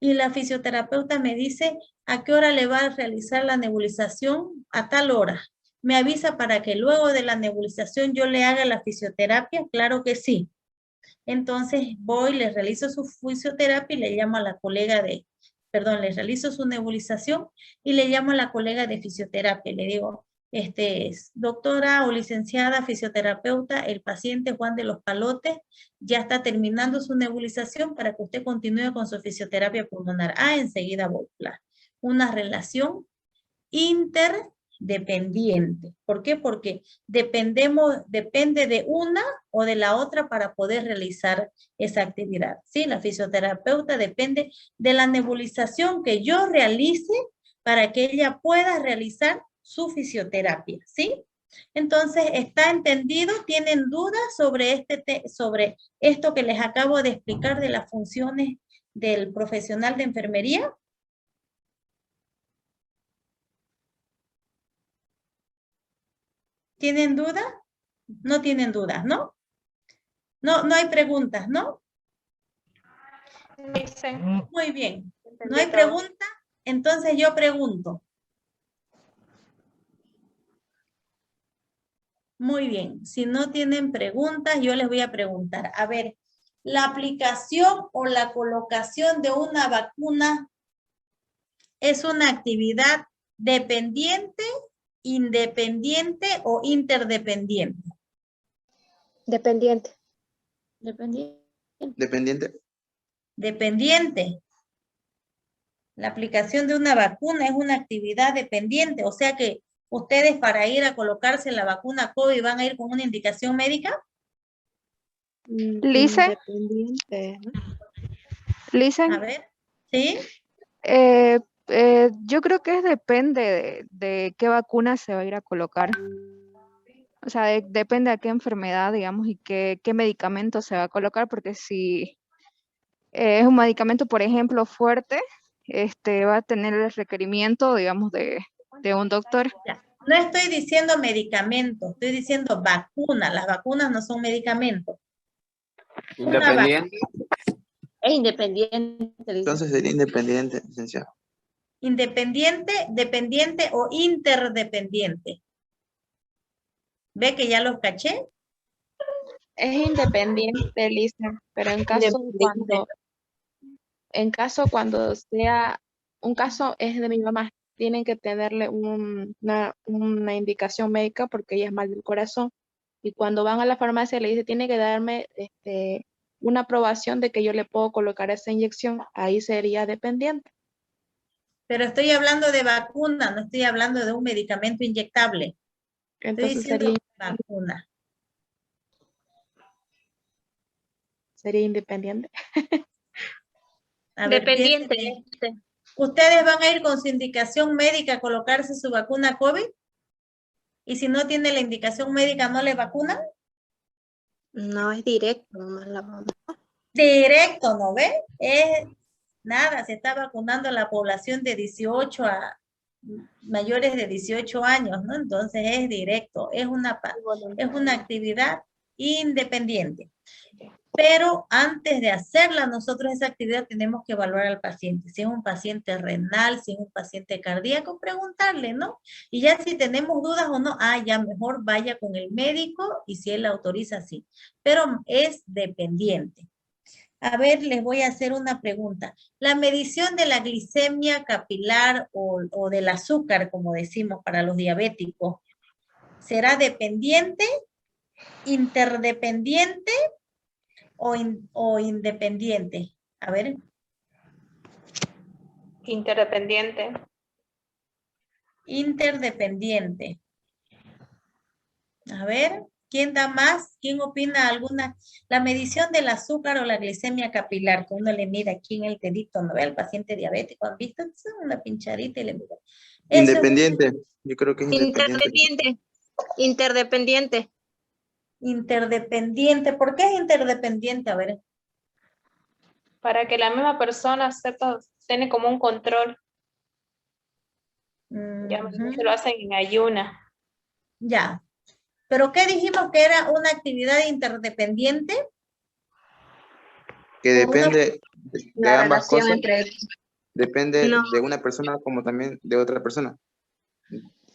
y la fisioterapeuta me dice a qué hora le va a realizar la nebulización, a tal hora. ¿Me avisa para que luego de la nebulización yo le haga la fisioterapia? Claro que sí. Entonces voy, le realizo su fisioterapia y le llamo a la colega le realizo su nebulización y le llamo a la colega de fisioterapia. Le digo, doctora o licenciada fisioterapeuta, el paciente Juan de los Palotes ya está terminando su nebulización para que usted continúe con su fisioterapia pulmonar. Ah, enseguida voy. Una relación interdependiente. ¿Por qué? Porque depende de una o de la otra para poder realizar esa actividad. ¿Sí? La fisioterapeuta depende de la nebulización que yo realice para que ella pueda realizar su fisioterapia, ¿sí? Entonces, ¿está entendido? ¿Tienen dudas sobre sobre esto que les acabo de explicar de las funciones del profesional de enfermería? ¿Tienen dudas? No tienen dudas, ¿no? No hay preguntas, ¿no? Muy bien. ¿No hay pregunta? Entonces yo pregunto. Muy bien, si no tienen preguntas, yo les voy a preguntar. A ver, ¿la aplicación o la colocación de una vacuna es una actividad dependiente, independiente o interdependiente? Dependiente. Dependiente. Dependiente. Dependiente. La aplicación de una vacuna es una actividad dependiente, o sea que ustedes para ir a colocarse la vacuna COVID van a ir con una indicación médica. Lice, Independiente, ¿no? Lice, A ver, ¿sí? yo creo que depende de qué vacuna se va a ir a colocar. O sea, depende a qué enfermedad, digamos, y qué medicamento se va a colocar, porque si es un medicamento, por ejemplo, fuerte, va a tener el requerimiento, digamos, de un doctor. Ya. No estoy diciendo medicamento, estoy diciendo vacuna. Las vacunas no son medicamentos. Independiente. Es independiente, dice. Entonces sería independiente, licenciado. Independiente, dependiente o interdependiente. ¿Ve que ya los caché? Es independiente, Lisa, pero Independiente. en caso cuando sea, un caso es de mi mamá, tienen que tenerle una indicación médica porque ella es mal del corazón. Y cuando van a la farmacia le dice, tiene que darme una aprobación de que yo le puedo colocar esa inyección, ahí sería dependiente. Pero estoy hablando de vacuna, no estoy hablando de un medicamento inyectable. Estoy Entonces diciendo vacuna. sería independiente. A ver, Dependiente. piensen bien. ¿Ustedes van a ir con su indicación médica a colocarse su vacuna COVID? Y si no tiene la indicación médica, ¿no le vacunan? No es directo, nomás la mamá. Directo, ¿no ve? Nada, se está vacunando a la población de 18 a mayores de 18 años, ¿no? Entonces es directo, es una actividad independiente. Pero antes de hacerla, nosotros esa actividad tenemos que evaluar al paciente. Si es un paciente renal, si es un paciente cardíaco, preguntarle, ¿no? Y ya si tenemos dudas o no, ya mejor vaya con el médico y si él la autoriza, sí. Pero es dependiente. A ver, les voy a hacer una pregunta. La medición de la glicemia capilar o del azúcar, como decimos para los diabéticos, ¿será dependiente, interdependiente o independiente? A ver. Interdependiente. Interdependiente. A ver, ¿quién da más? ¿Quién opina alguna? La medición del azúcar o la glicemia capilar, que uno le mira aquí en el dedito, ¿no ve? Al paciente diabético, ¿han visto? Es una pinchadita y le mira. Independiente, yo creo que es independiente. Interdependiente. Interdependiente. Interdependiente. ¿Por qué es interdependiente? A ver. Para que la misma persona sepa, tiene como un control. Ya se lo hacen en ayuna. Ya. ¿Pero qué dijimos que era una actividad interdependiente? Que depende de La ambas relación cosas. entre... Depende No. de una persona como también de otra persona.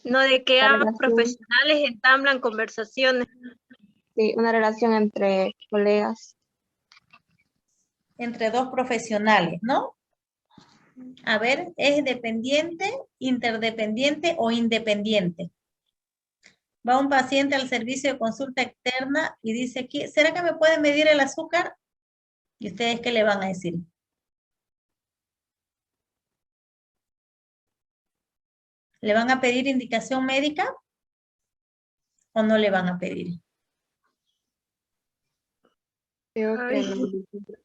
No, de que La ambos relación. profesionales entablan conversaciones. Sí, una relación entre colegas. Entre dos profesionales, ¿no? A ver, ¿es dependiente, interdependiente o independiente? Va un paciente al servicio de consulta externa y dice, ¿será que me puede medir el azúcar? ¿Y ustedes qué le van a decir? ¿Le van a pedir indicación médica o no le van a pedir? Creo que Ay. no,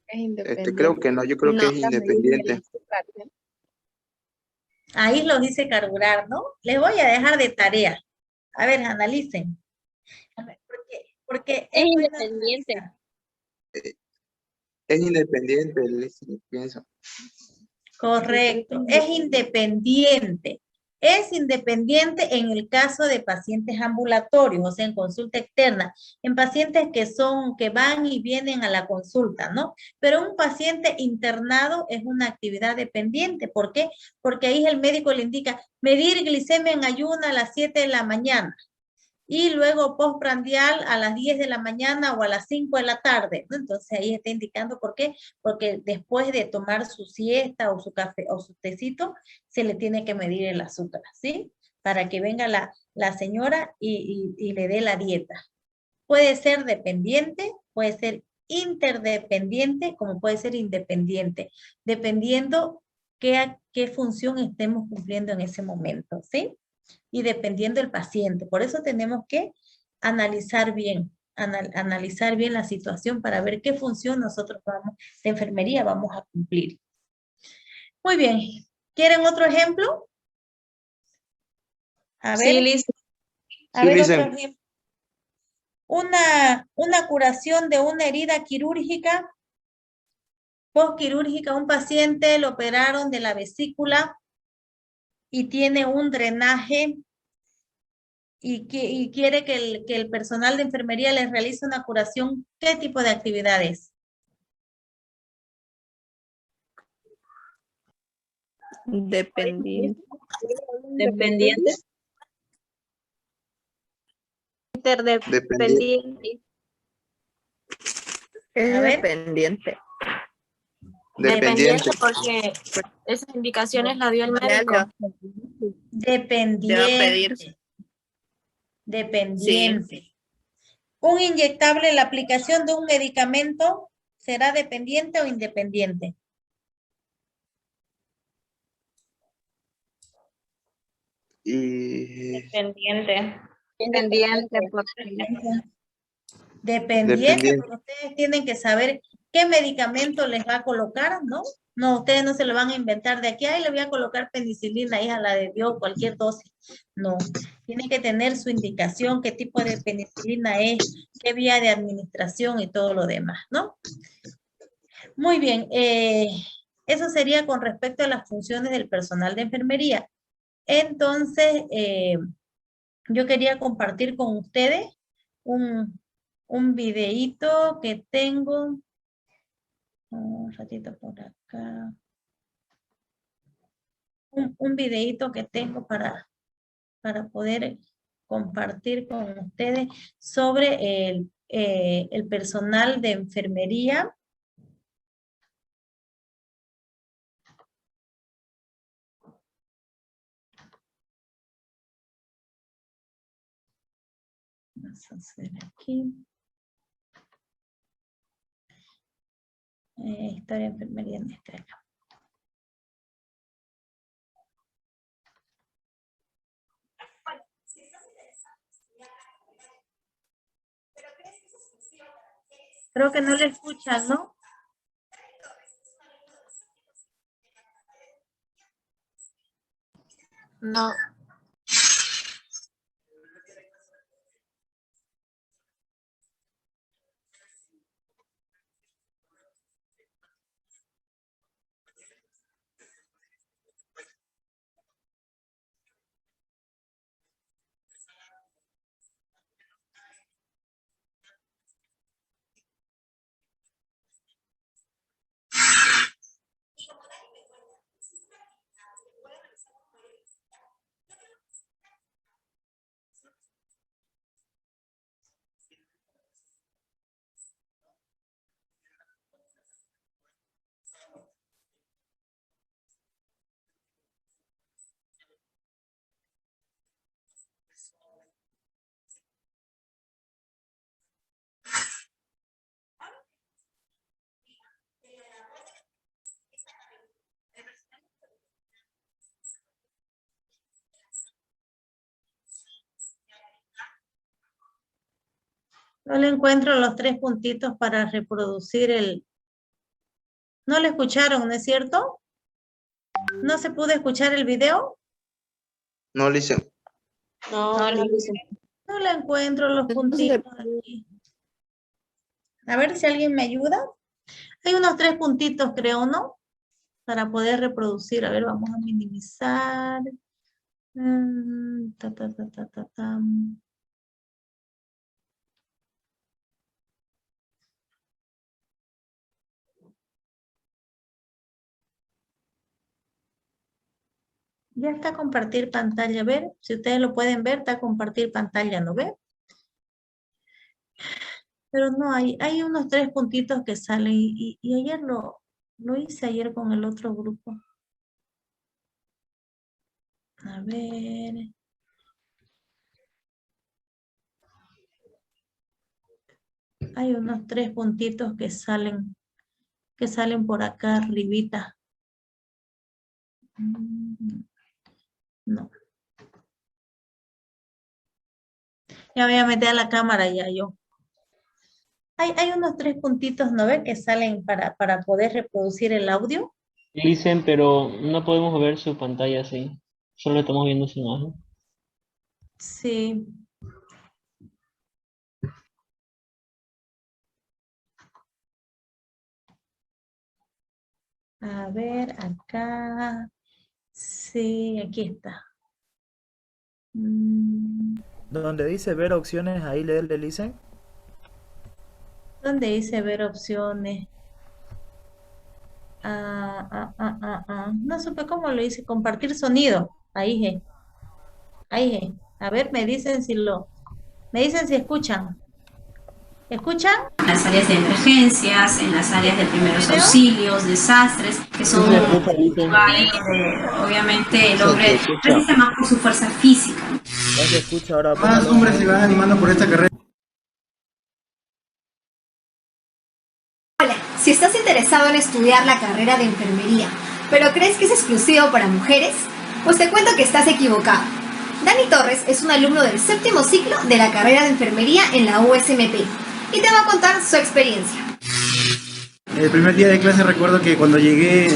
es independiente. Creo que no, yo creo que No. es independiente. Ahí los dice carburar, ¿no? Les voy a dejar de tarea. A ver, analicen. A ver, porque Es es bueno independiente. analizar. Es independiente, pienso. Correcto, es independiente. Es independiente en el caso de pacientes ambulatorios, o sea, en consulta externa, en pacientes que van y vienen a la consulta, ¿no? Pero un paciente internado es una actividad dependiente. ¿Por qué? Porque ahí el médico le indica medir glicemia en ayuna a las 7 de la mañana. Y luego postprandial a las 10 de la mañana o a las 5 de la tarde, ¿no? Entonces ahí está indicando por qué, porque después de tomar su siesta o su café o su tecito, se le tiene que medir el azúcar, ¿sí? Para que venga la señora y le dé la dieta. Puede ser dependiente, puede ser interdependiente, como puede ser independiente, dependiendo qué función estemos cumpliendo en ese momento, ¿sí? Y dependiendo del paciente. Por eso tenemos que analizar bien la situación para ver qué función nosotros de enfermería vamos a cumplir. Muy bien. ¿Quieren otro ejemplo? A Sí, ver, Liz. a ver otro Listen. ejemplo. Una curación de una herida quirúrgica, postquirúrgica, un paciente lo operaron de la vesícula y tiene un drenaje y quiere que el personal de enfermería les realice una curación. ¿Qué tipo de actividades? Dependiente. Dependiente. Interdependiente. A ver. Dependiente. Dependiente. Porque esas indicaciones las dio el médico. Dependiente. Dependiente. Un inyectable, la aplicación de un medicamento, ¿será dependiente o independiente? Y Dependiente. Dependiente. Dependiente, Dependiente. porque ustedes tienen que saber qué medicamento les va a colocar, ¿no? No, ustedes no se lo van a inventar de aquí, ahí le voy a colocar penicilina, hija, la de Dios, cualquier dosis. No, tienen que tener su indicación, qué tipo de penicilina es, qué vía de administración y todo lo demás, ¿no? Muy bien, eso sería con respecto a las funciones del personal de enfermería. Entonces, yo quería compartir con ustedes un videíto que tengo. Un ratito por acá. Un videíto que tengo para poder compartir con ustedes sobre el personal de enfermería. Vamos a hacer aquí. Historia de enfermería en este año. Creo que no le escuchan, ¿no? No. No le encuentro los 3 puntitos para reproducir el... ¿No lo escucharon, no es cierto? ¿No se pudo escuchar el video? no, listen. No, Liz. No le encuentro los puntitos aquí. A ver si alguien me ayuda. Hay unos 3 puntitos, creo, ¿no? Para poder reproducir. A ver, vamos a minimizar. Ta. Ya está compartir pantalla, a ver, si ustedes lo pueden ver, está compartir pantalla, ¿no ve? Pero no, hay unos 3 puntitos que salen y ayer lo hice ayer con el otro grupo. A ver. Hay unos 3 puntitos que salen por acá arribita. No. Ya voy a meter a la cámara ya yo. Hay unos 3 puntitos, ¿no ve? Que salen para poder reproducir el audio. Dicen, pero no podemos ver su pantalla así. Solo estamos viendo su imagen. Sí. A ver, acá. Sí, aquí está. Donde dice ver opciones, ahí le dicen. ¿Dónde dice ver opciones? No supe cómo lo hice. Compartir sonido. Ahí es. Ahí es. A ver, me dicen si escuchan. ¿Escuchan? En las áreas de emergencias, en las áreas de primeros auxilios, desastres, que son Sí, se escucha, dicen. lugares donde obviamente el hombre resiste más por su fuerza física. Ya se escucha ahora. Más hombres se van animando por esta carrera. Hola, si estás interesado en estudiar la carrera de enfermería, pero crees que es exclusivo para mujeres, pues te cuento que estás equivocado. Dani Torres es un alumno del 7º ciclo de la carrera de enfermería en la USMP y te va a contar su experiencia. El primer día de clase recuerdo que cuando llegué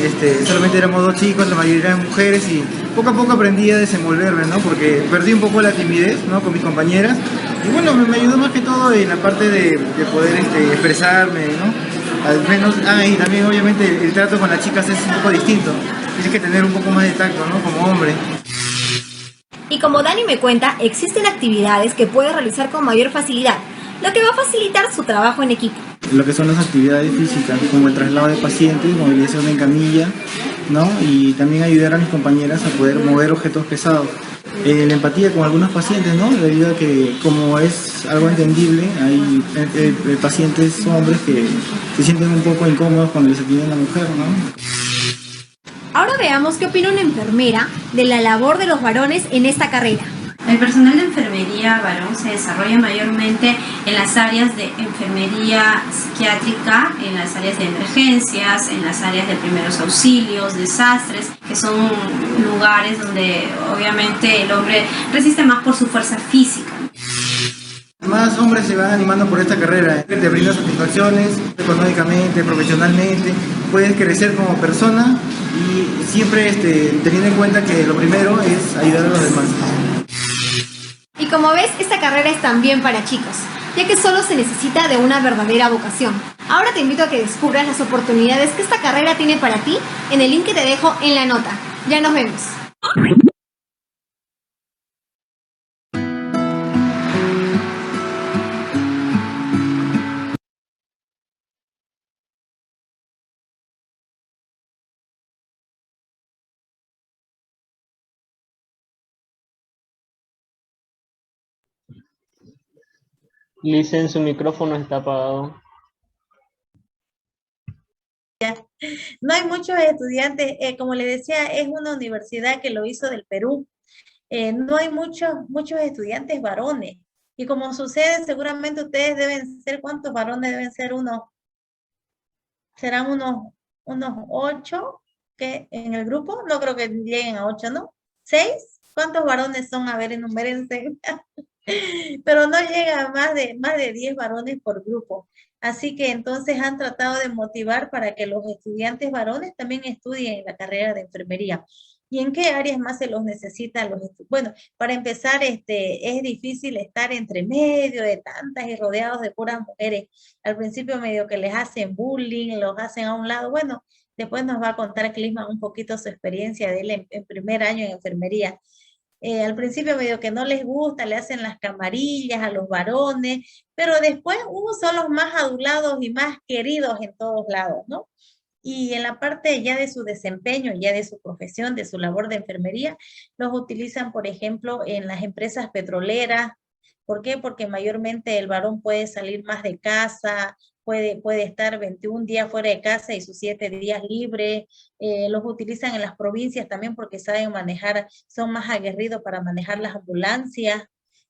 solamente éramos 2 chicos, la mayoría eran mujeres y poco a poco aprendí a desenvolverme, ¿no? Porque perdí un poco la timidez, ¿no? Con mis compañeras y bueno, me ayudó más que todo en la parte de poder expresarme, ¿no? Al menos, y también obviamente el trato con las chicas es un poco distinto, tienes que tener un poco más de tacto, ¿no? Como hombre. Y como Dani me cuenta, existen actividades que puede realizar con mayor facilidad, lo que va a facilitar su trabajo en equipo. Lo que son las actividades físicas, como el traslado de pacientes, movilización en camilla, ¿no? Y también ayudar a mis compañeras a poder mover objetos pesados. La empatía con algunos pacientes, ¿no? Debido a que, como es algo entendible, hay pacientes hombres que se sienten un poco incómodos cuando les atiende a la mujer, ¿no? Ahora veamos qué opina una enfermera de la labor de los varones en esta carrera. El personal de enfermería varón se desarrolla mayormente en las áreas de enfermería psiquiátrica, en las áreas de emergencias, en las áreas de primeros auxilios, desastres, que son lugares donde obviamente el hombre resiste más por su fuerza física. Más hombres se van animando por esta carrera, te brinda satisfacciones económicamente, profesionalmente, puedes crecer como persona y siempre teniendo en cuenta que lo primero es ayudar a los demás. Y como ves, esta carrera es también para chicos, ya que solo se necesita de una verdadera vocación. Ahora te invito a que descubras las oportunidades que esta carrera tiene para ti en el link que te dejo en la nota. Ya nos vemos. Dicen, su micrófono está apagado. No hay muchos estudiantes, como les decía, es una universidad que lo hizo del Perú. No hay muchos estudiantes varones. Y como sucede, seguramente ustedes deben ser, ¿cuántos varones deben ser? Serán unos 8 que en el grupo, no creo que lleguen a 8, ¿no? ¿6? ¿Cuántos varones son? A ver, enumérense. Pero no llega a más de 10 varones por grupo. Así que entonces han tratado de motivar para que los estudiantes varones también estudien la carrera de enfermería. ¿Y en qué áreas más se los necesitan los estudiantes? Bueno, para empezar, es difícil estar entre medio de tantas y rodeados de puras mujeres. Al principio medio que les hacen bullying, los hacen a un lado. Bueno, después nos va a contar Clisman un poquito su experiencia de él en primer año en enfermería. Al principio medio que no les gusta, le hacen las camarillas a los varones, pero después son los más adulados y más queridos en todos lados, ¿no? Y en la parte ya de su desempeño, ya de su profesión, de su labor de enfermería, los utilizan, por ejemplo, en las empresas petroleras. ¿Por qué? Porque mayormente el varón puede salir más de casa, puede estar 21 días fuera de casa y sus 7 días libres. Los utilizan en las provincias también porque saben manejar, son más aguerridos para manejar las ambulancias.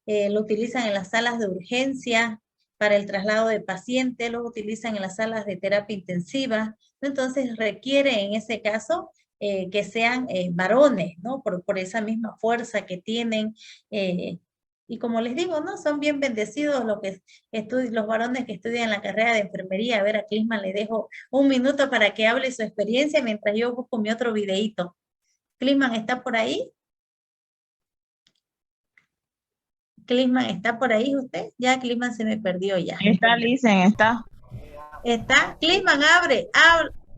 Lo utilizan en las salas de urgencia para el traslado de pacientes, los utilizan en las salas de terapia intensiva. Entonces requiere en ese caso que sean varones, ¿no? Por esa misma fuerza que tienen. Y como les digo, ¿no? Son bien bendecidos los varones que estudian la carrera de enfermería. A ver, a Clisman le dejo un minuto para que hable su experiencia mientras yo busco mi otro videíto. Clisman, ¿está por ahí? Clisman, ¿está por ahí usted? Ya Clisman se me perdió ya. Está, Licen, está. ¿Está? Clisman, abre,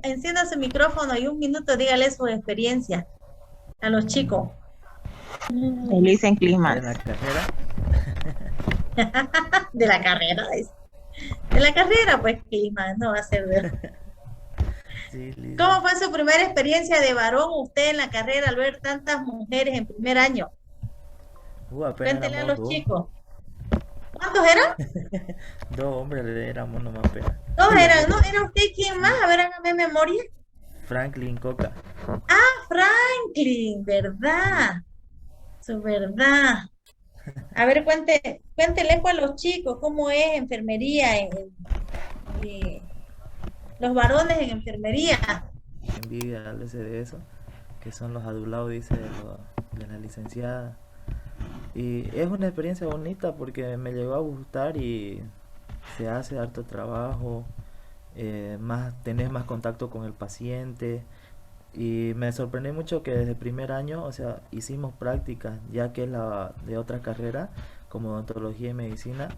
encienda su micrófono y un minuto dígale su experiencia a los chicos. Licen Clisman. ¿De la carrera? De la carrera, dice. De la carrera, pues Clisman, no va a ser verdad. Sí, Lisa. ¿Cómo fue su primera experiencia de varón usted en la carrera al ver tantas mujeres en primer año? Apenas Cuéntele a éramos los dos. chicos. ¿Cuántos eran? 2 hombres éramos nomás apenas. 2 eran, ¿no? ¿Era usted quién más? A ver, hágame memoria. Franklin Coca. Franklin, ¿verdad? Su verdad. A ver, cuéntele pues a los chicos cómo es enfermería, los varones en enfermería. Envidia, háblese de eso, que son los adulados, dice, de la licenciada. Y es una experiencia bonita porque me llegó a gustar y se hace harto trabajo, tenés más contacto con el paciente. Y me sorprendió mucho que desde el primer año, o sea, hicimos prácticas, ya que la de otra carrera, como odontología y medicina,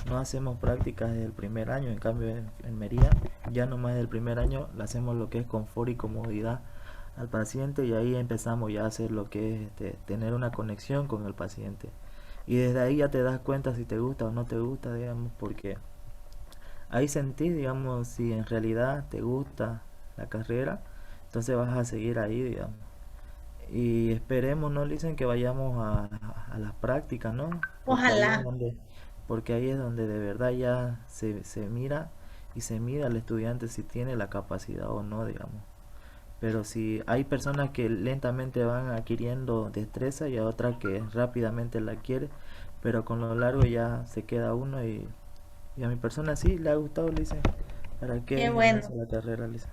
no hacemos prácticas desde el primer año. En cambio, en enfermería, ya nomás desde el primer año, le hacemos lo que es confort y comodidad al paciente, y ahí empezamos ya a hacer lo que es tener una conexión con el paciente. Y desde ahí ya te das cuenta si te gusta o no te gusta, digamos, porque ahí sentís, digamos, si en realidad te gusta la carrera, entonces vas a seguir ahí, digamos. Y esperemos, ¿no, Licen, que vayamos a las prácticas, ¿no? Ojalá. Porque ahí es donde de verdad ya se mira y se mira al estudiante si tiene la capacidad o no, digamos. Pero si hay personas que lentamente van adquiriendo destreza y a otras que rápidamente la adquiere, pero con lo largo ya se queda uno, y a mi persona sí le ha gustado, Licen. ¿Para qué? Qué bueno. La carrera, Licen.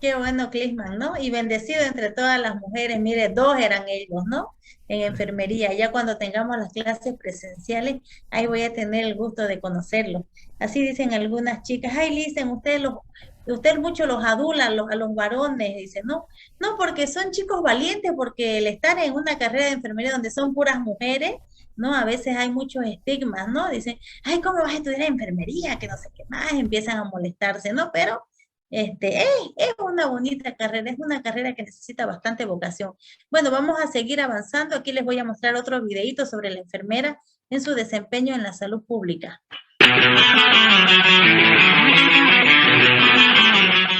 Qué bueno, Clisman, ¿no? Y bendecido entre todas las mujeres. Mire, 2 eran ellos, ¿no? En enfermería. Ya cuando tengamos las clases presenciales, ahí voy a tener el gusto de conocerlos. Así dicen algunas chicas. Ay, dicen, usted mucho los adula a los varones. Dice, no, porque son chicos valientes, porque el estar en una carrera de enfermería donde son puras mujeres, ¿no? A veces hay muchos estigmas, ¿no? Dicen, ay, ¿cómo vas a estudiar enfermería? Que no sé qué más, empiezan a molestarse, ¿no? Pero es una bonita carrera, es una carrera que necesita bastante vocación. Bueno, vamos a seguir avanzando. Aquí les voy a mostrar otro videito sobre la enfermera en su desempeño en la salud pública.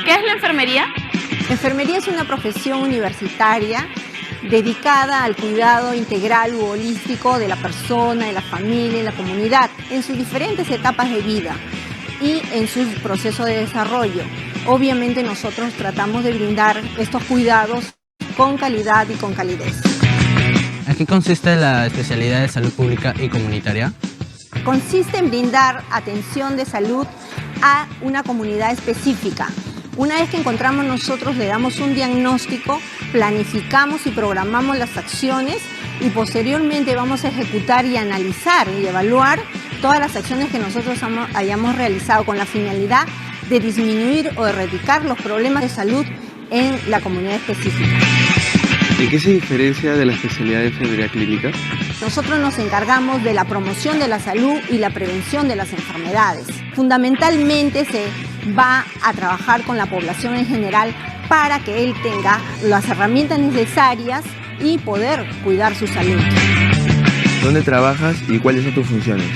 ¿Qué es la enfermería? Enfermería es una profesión universitaria dedicada al cuidado integral u holístico de la persona, de la familia y la comunidad en sus diferentes etapas de vida y en su proceso de desarrollo. Obviamente nosotros tratamos de brindar estos cuidados con calidad y con calidez. ¿En qué consiste la especialidad de salud pública y comunitaria? Consiste en brindar atención de salud a una comunidad específica. Una vez que encontramos nosotros, le damos un diagnóstico, planificamos y programamos las acciones y posteriormente vamos a ejecutar y analizar y evaluar todas las acciones que nosotros hayamos realizado con la finalidad de disminuir o erradicar los problemas de salud en la comunidad específica. ¿En qué se diferencia de la especialidad de enfermería clínica? Nosotros nos encargamos de la promoción de la salud y la prevención de las enfermedades. Fundamentalmente se va a trabajar con la población en general para que él tenga las herramientas necesarias y poder cuidar su salud. ¿Dónde trabajas y cuáles son tus funciones?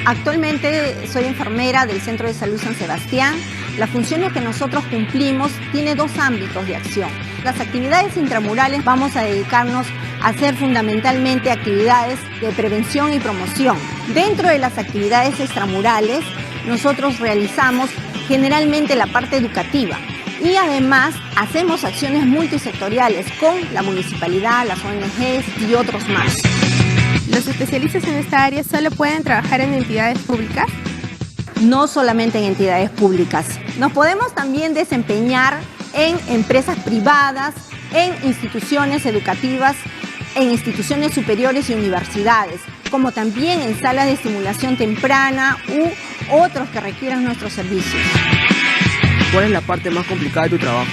Actualmente soy enfermera del Centro de Salud San Sebastián. Las funciones que nosotros cumplimos tiene 2 ámbitos de acción. Las actividades intramurales vamos a dedicarnos a hacer fundamentalmente actividades de prevención y promoción. Dentro de las actividades extramurales nosotros realizamos generalmente la parte educativa y además hacemos acciones multisectoriales con la municipalidad, las ONGs y otros más. ¿Los especialistas en esta área solo pueden trabajar en entidades públicas? No solamente en entidades públicas. Nos podemos también desempeñar en empresas privadas en instituciones educativas, en instituciones superiores y universidades, como también en salas de estimulación temprana u otros que requieran nuestros servicios. ¿Cuál es la parte más complicada de tu trabajo?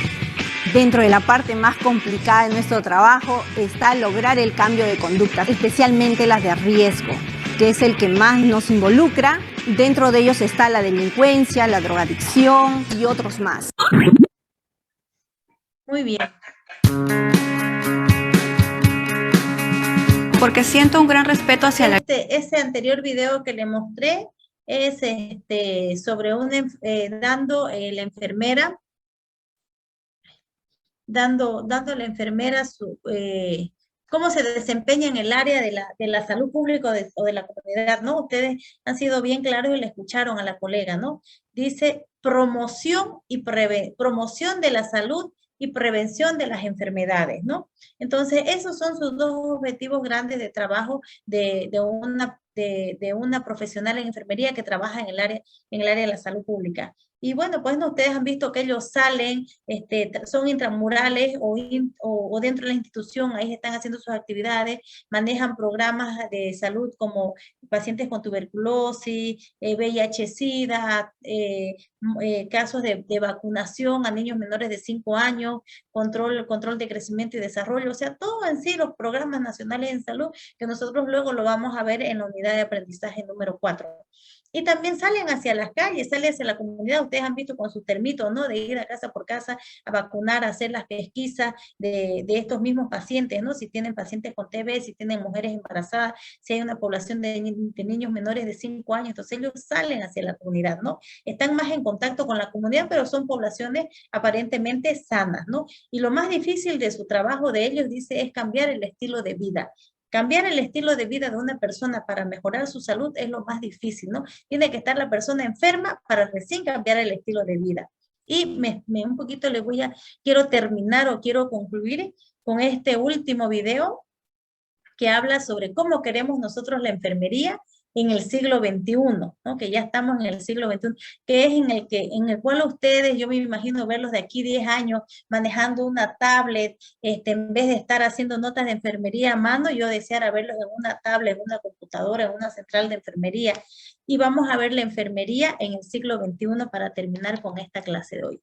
Dentro de la parte más complicada de nuestro trabajo está lograr el cambio de conducta, especialmente las de riesgo, que es el que más nos involucra. Dentro de ellos está la delincuencia, la drogadicción y otros más. Muy bien. Porque siento un gran respeto hacia la... Ese anterior video que le mostré es sobre la enfermera, dando a la enfermera cómo se desempeña en el área de la salud pública o de la comunidad, ¿no? Ustedes han sido bien claros y le escucharon a la colega, ¿no? Dice promoción de la salud y prevención de las enfermedades, ¿no? Entonces, esos son sus dos objetivos grandes de trabajo de una profesional en enfermería que trabaja en el área de la salud pública. Y bueno, pues ustedes han visto que ellos salen, son intramurales o dentro de la institución, ahí están haciendo sus actividades, manejan programas de salud como pacientes con tuberculosis, VIH-Sida, casos de vacunación a niños menores de 5 años, control de crecimiento y desarrollo, o sea, todo en sí los programas nacionales en salud que nosotros luego lo vamos a ver en la unidad de aprendizaje número 4. Y también salen hacia las calles, salen hacia la comunidad. Ustedes han visto con sus termitos, ¿no? De ir a casa por casa a vacunar, a hacer las pesquisas de estos mismos pacientes, ¿no? Si tienen pacientes con TB, si tienen mujeres embarazadas, si hay una población de niños menores de 5 años, entonces ellos salen hacia la comunidad, ¿no? Están más en contacto con la comunidad, pero son poblaciones aparentemente sanas, ¿no? Y lo más difícil de su trabajo de ellos, dice, es cambiar el estilo de vida. Cambiar el estilo de vida de una persona para mejorar su salud es lo más difícil, ¿no? Tiene que estar la persona enferma para recién cambiar el estilo de vida. Y un poquito quiero terminar o quiero concluir con este último video que habla sobre cómo queremos nosotros la enfermería en el siglo XXI, ¿no? Que ya estamos en el siglo XXI, que es en el cual ustedes, yo me imagino verlos de aquí 10 años manejando una tablet, en vez de estar haciendo notas de enfermería a mano, yo deseara verlos en una tablet, en una computadora, en una central de enfermería. Y vamos a ver la enfermería en el siglo XXI para terminar con esta clase de hoy.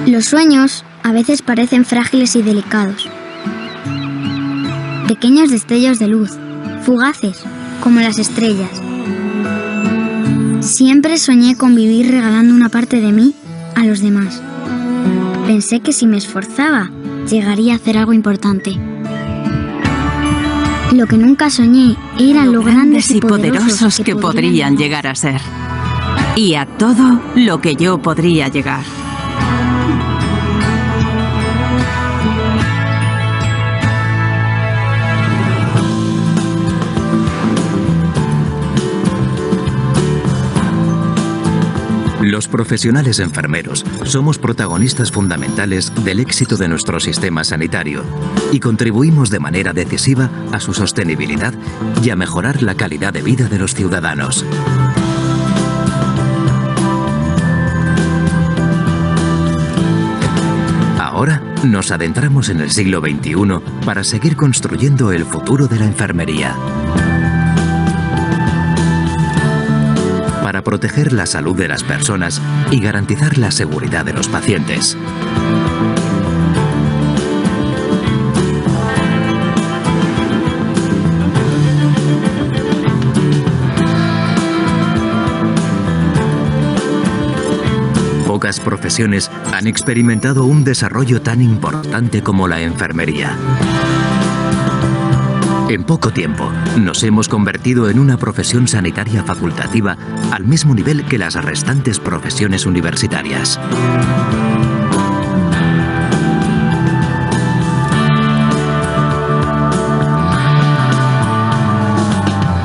Los sueños a veces parecen frágiles y delicados. Pequeños destellos de luz, fugaces, como las estrellas. Siempre soñé con vivir regalando una parte de mí a los demás. Pensé que si me esforzaba, llegaría a hacer algo importante. Lo que nunca soñé era lo grandes y poderosos que podrían llegar a ser. Y a todo lo que yo podría llegar. Los profesionales enfermeros somos protagonistas fundamentales del éxito de nuestro sistema sanitario y contribuimos de manera decisiva a su sostenibilidad y a mejorar la calidad de vida de los ciudadanos. Ahora nos adentramos en el siglo XXI para seguir construyendo el futuro de la enfermería. Para proteger la salud de las personas y garantizar la seguridad de los pacientes. Pocas profesiones han experimentado un desarrollo tan importante como la enfermería. En poco tiempo, nos hemos convertido en una profesión sanitaria facultativa al mismo nivel que las restantes profesiones universitarias.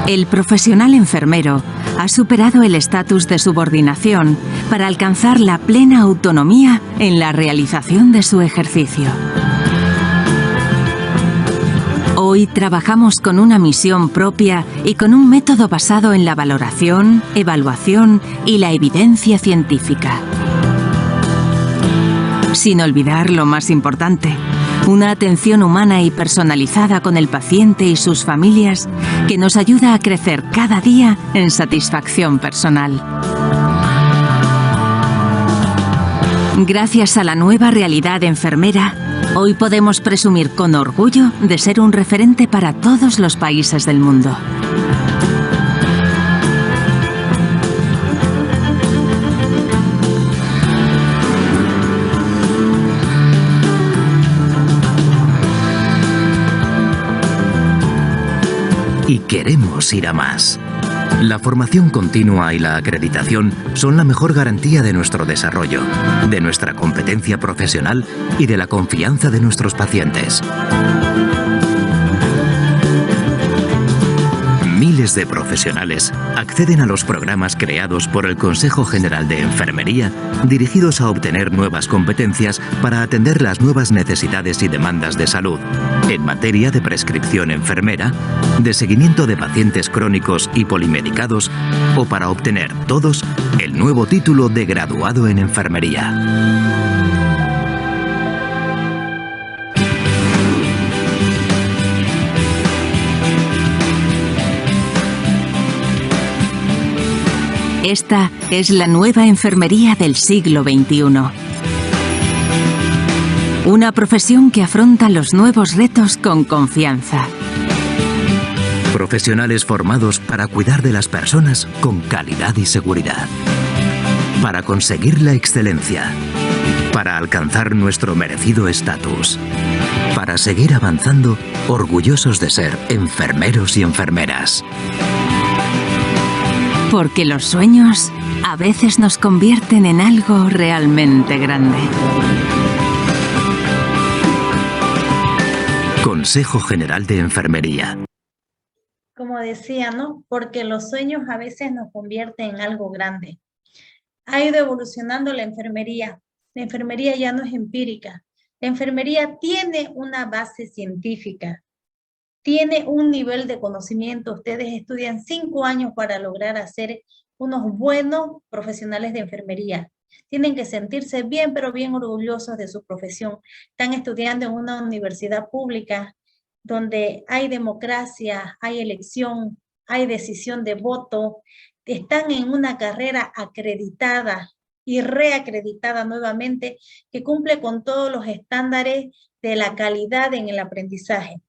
El profesional enfermero ha superado el estatus de subordinación para alcanzar la plena autonomía en la realización de su ejercicio. Hoy trabajamos con una misión propia y con un método basado en la valoración, evaluación y la evidencia científica. Sin olvidar lo más importante, una atención humana y personalizada con el paciente y sus familias que nos ayuda a crecer cada día en satisfacción personal. Gracias a la nueva realidad enfermera, hoy podemos presumir con orgullo de ser un referente para todos los países del mundo. Y queremos ir a más. La formación continua y la acreditación son la mejor garantía de nuestro desarrollo, de nuestra competencia profesional y de la confianza de nuestros pacientes. Miles de profesionales acceden a los programas creados por el Consejo General de Enfermería dirigidos a obtener nuevas competencias para atender las nuevas necesidades y demandas de salud en materia de prescripción enfermera, de seguimiento de pacientes crónicos y polimedicados o para obtener todos el nuevo título de graduado en enfermería. Esta es la nueva enfermería del siglo XXI. Una profesión que afronta los nuevos retos con confianza. Profesionales formados para cuidar de las personas con calidad y seguridad. Para conseguir la excelencia. Para alcanzar nuestro merecido estatus. Para seguir avanzando orgullosos de ser enfermeros y enfermeras. Porque los sueños a veces nos convierten en algo realmente grande. Consejo General de Enfermería. Como decía, ¿no? Porque los sueños a veces nos convierten en algo grande. Ha ido evolucionando la enfermería. La enfermería ya no es empírica. La enfermería tiene una base científica. Tiene un nivel de conocimiento. Ustedes estudian 5 años para lograr hacer unos buenos profesionales de enfermería. Tienen que sentirse bien, pero bien orgullosos de su profesión. Están estudiando en una universidad pública donde hay democracia, hay elección, hay decisión de voto. Están en una carrera acreditada y reacreditada nuevamente que cumple con todos los estándares de la calidad en el aprendizaje.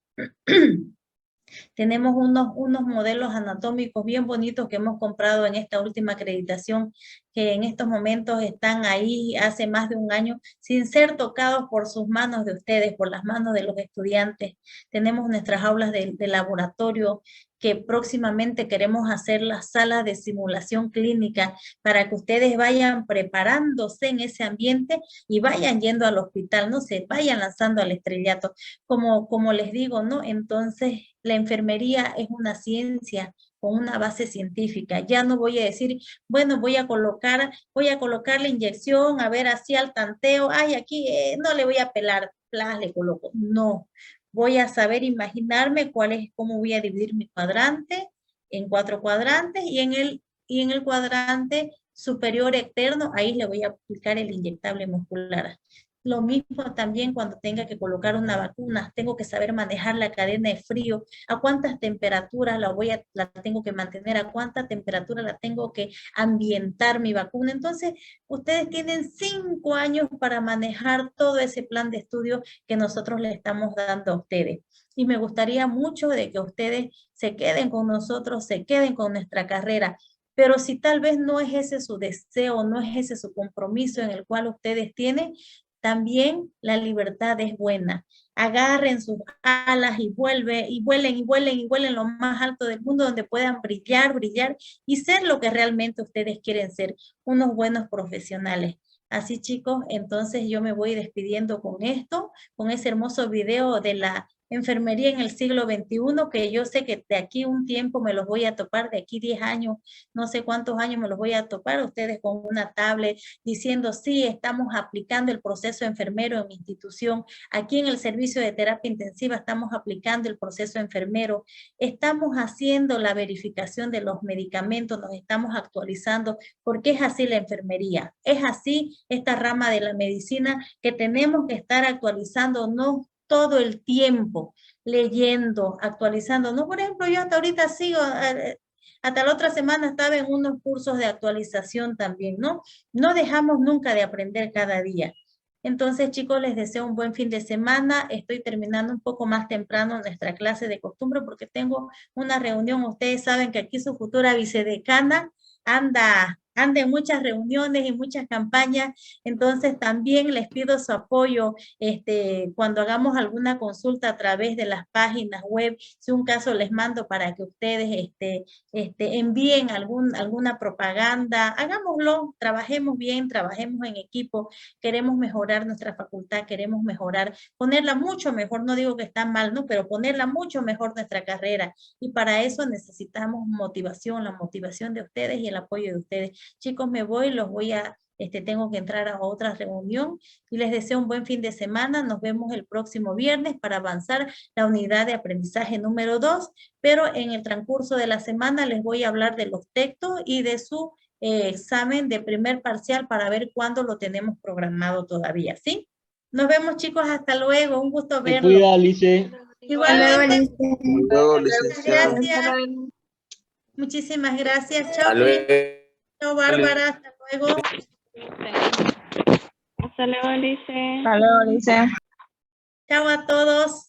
Tenemos unos modelos anatómicos bien bonitos que hemos comprado en esta última acreditación, que en estos momentos están ahí hace más de un año, sin ser tocados por sus manos de ustedes, por las manos de los estudiantes. Tenemos nuestras aulas de laboratorio, que próximamente queremos hacer las salas de simulación clínica para que ustedes vayan preparándose en ese ambiente y vayan yendo al hospital, no se vayan lanzando al estrellato. Como les digo, ¿no? Entonces, la enfermería es una ciencia con una base científica. Ya no voy a decir, bueno, voy a colocar la inyección, a ver, así al tanteo, ay, aquí no le voy a pelar, plas, le coloco. No. Voy a saber imaginarme cómo voy a dividir mi cuadrante en 4 cuadrantes y en el cuadrante superior externo, ahí le voy a aplicar el inyectable muscular. Lo mismo también cuando tenga que colocar una vacuna, tengo que saber manejar la cadena de frío, a cuántas temperaturas la tengo que mantener, a cuánta temperatura la tengo que ambientar mi vacuna. Entonces, ustedes tienen 5 años para manejar todo ese plan de estudio que nosotros les estamos dando a ustedes. Y me gustaría mucho de que ustedes se queden con nosotros, se queden con nuestra carrera. Pero si tal vez no es ese su deseo, no es ese su compromiso en el cual ustedes tienen, también la libertad es buena. Agarren sus alas y vuelen lo más alto del mundo, donde puedan brillar y ser lo que realmente ustedes quieren ser, unos buenos profesionales. Así, chicos, entonces yo me voy despidiendo con esto, con ese hermoso video de la enfermería en el siglo XXI, que yo sé que de aquí un tiempo me los voy a topar, de aquí 10 años, no sé cuántos años me los voy a topar, ustedes con una tablet diciendo, sí, estamos aplicando el proceso enfermero en mi institución, aquí en el servicio de terapia intensiva estamos aplicando el proceso enfermero, estamos haciendo la verificación de los medicamentos, nos estamos actualizando, porque es así la enfermería, es así esta rama de la medicina que tenemos que estar actualizando, no todo el tiempo, leyendo, actualizando. No, por ejemplo, yo hasta ahorita sigo, hasta la otra semana estaba en unos cursos de actualización también, ¿no? No dejamos nunca de aprender cada día. Entonces, chicos, les deseo un buen fin de semana. Estoy terminando un poco más temprano nuestra clase de costumbre porque tengo una reunión. Ustedes saben que aquí su futura vicedecana anda en muchas reuniones y muchas campañas, entonces también les pido su apoyo cuando hagamos alguna consulta a través de las páginas web, si un caso les mando para que ustedes envíen alguna propaganda, hagámoslo, trabajemos bien, trabajemos en equipo, queremos mejorar nuestra facultad, queremos mejorar, ponerla mucho mejor, no digo que está mal, ¿no? Pero ponerla mucho mejor nuestra carrera, y para eso necesitamos motivación, la motivación de ustedes y el apoyo de ustedes. Chicos, me voy, tengo que entrar a otra reunión y les deseo un buen fin de semana. Nos vemos el próximo viernes para avanzar la unidad de aprendizaje número 2, pero en el transcurso de la semana les voy a hablar de los textos y de su examen de primer parcial para ver cuándo lo tenemos programado todavía, ¿sí? Nos vemos, chicos, hasta luego, un gusto Te verlos. cuida, Alice. Igualmente. Luego, licenciado. Gracias. Muchísimas gracias. Chao, Hasta luego. chao, Bárbara. Hasta luego. Hasta luego, Alice. Hasta luego, Alice. Chao a todos.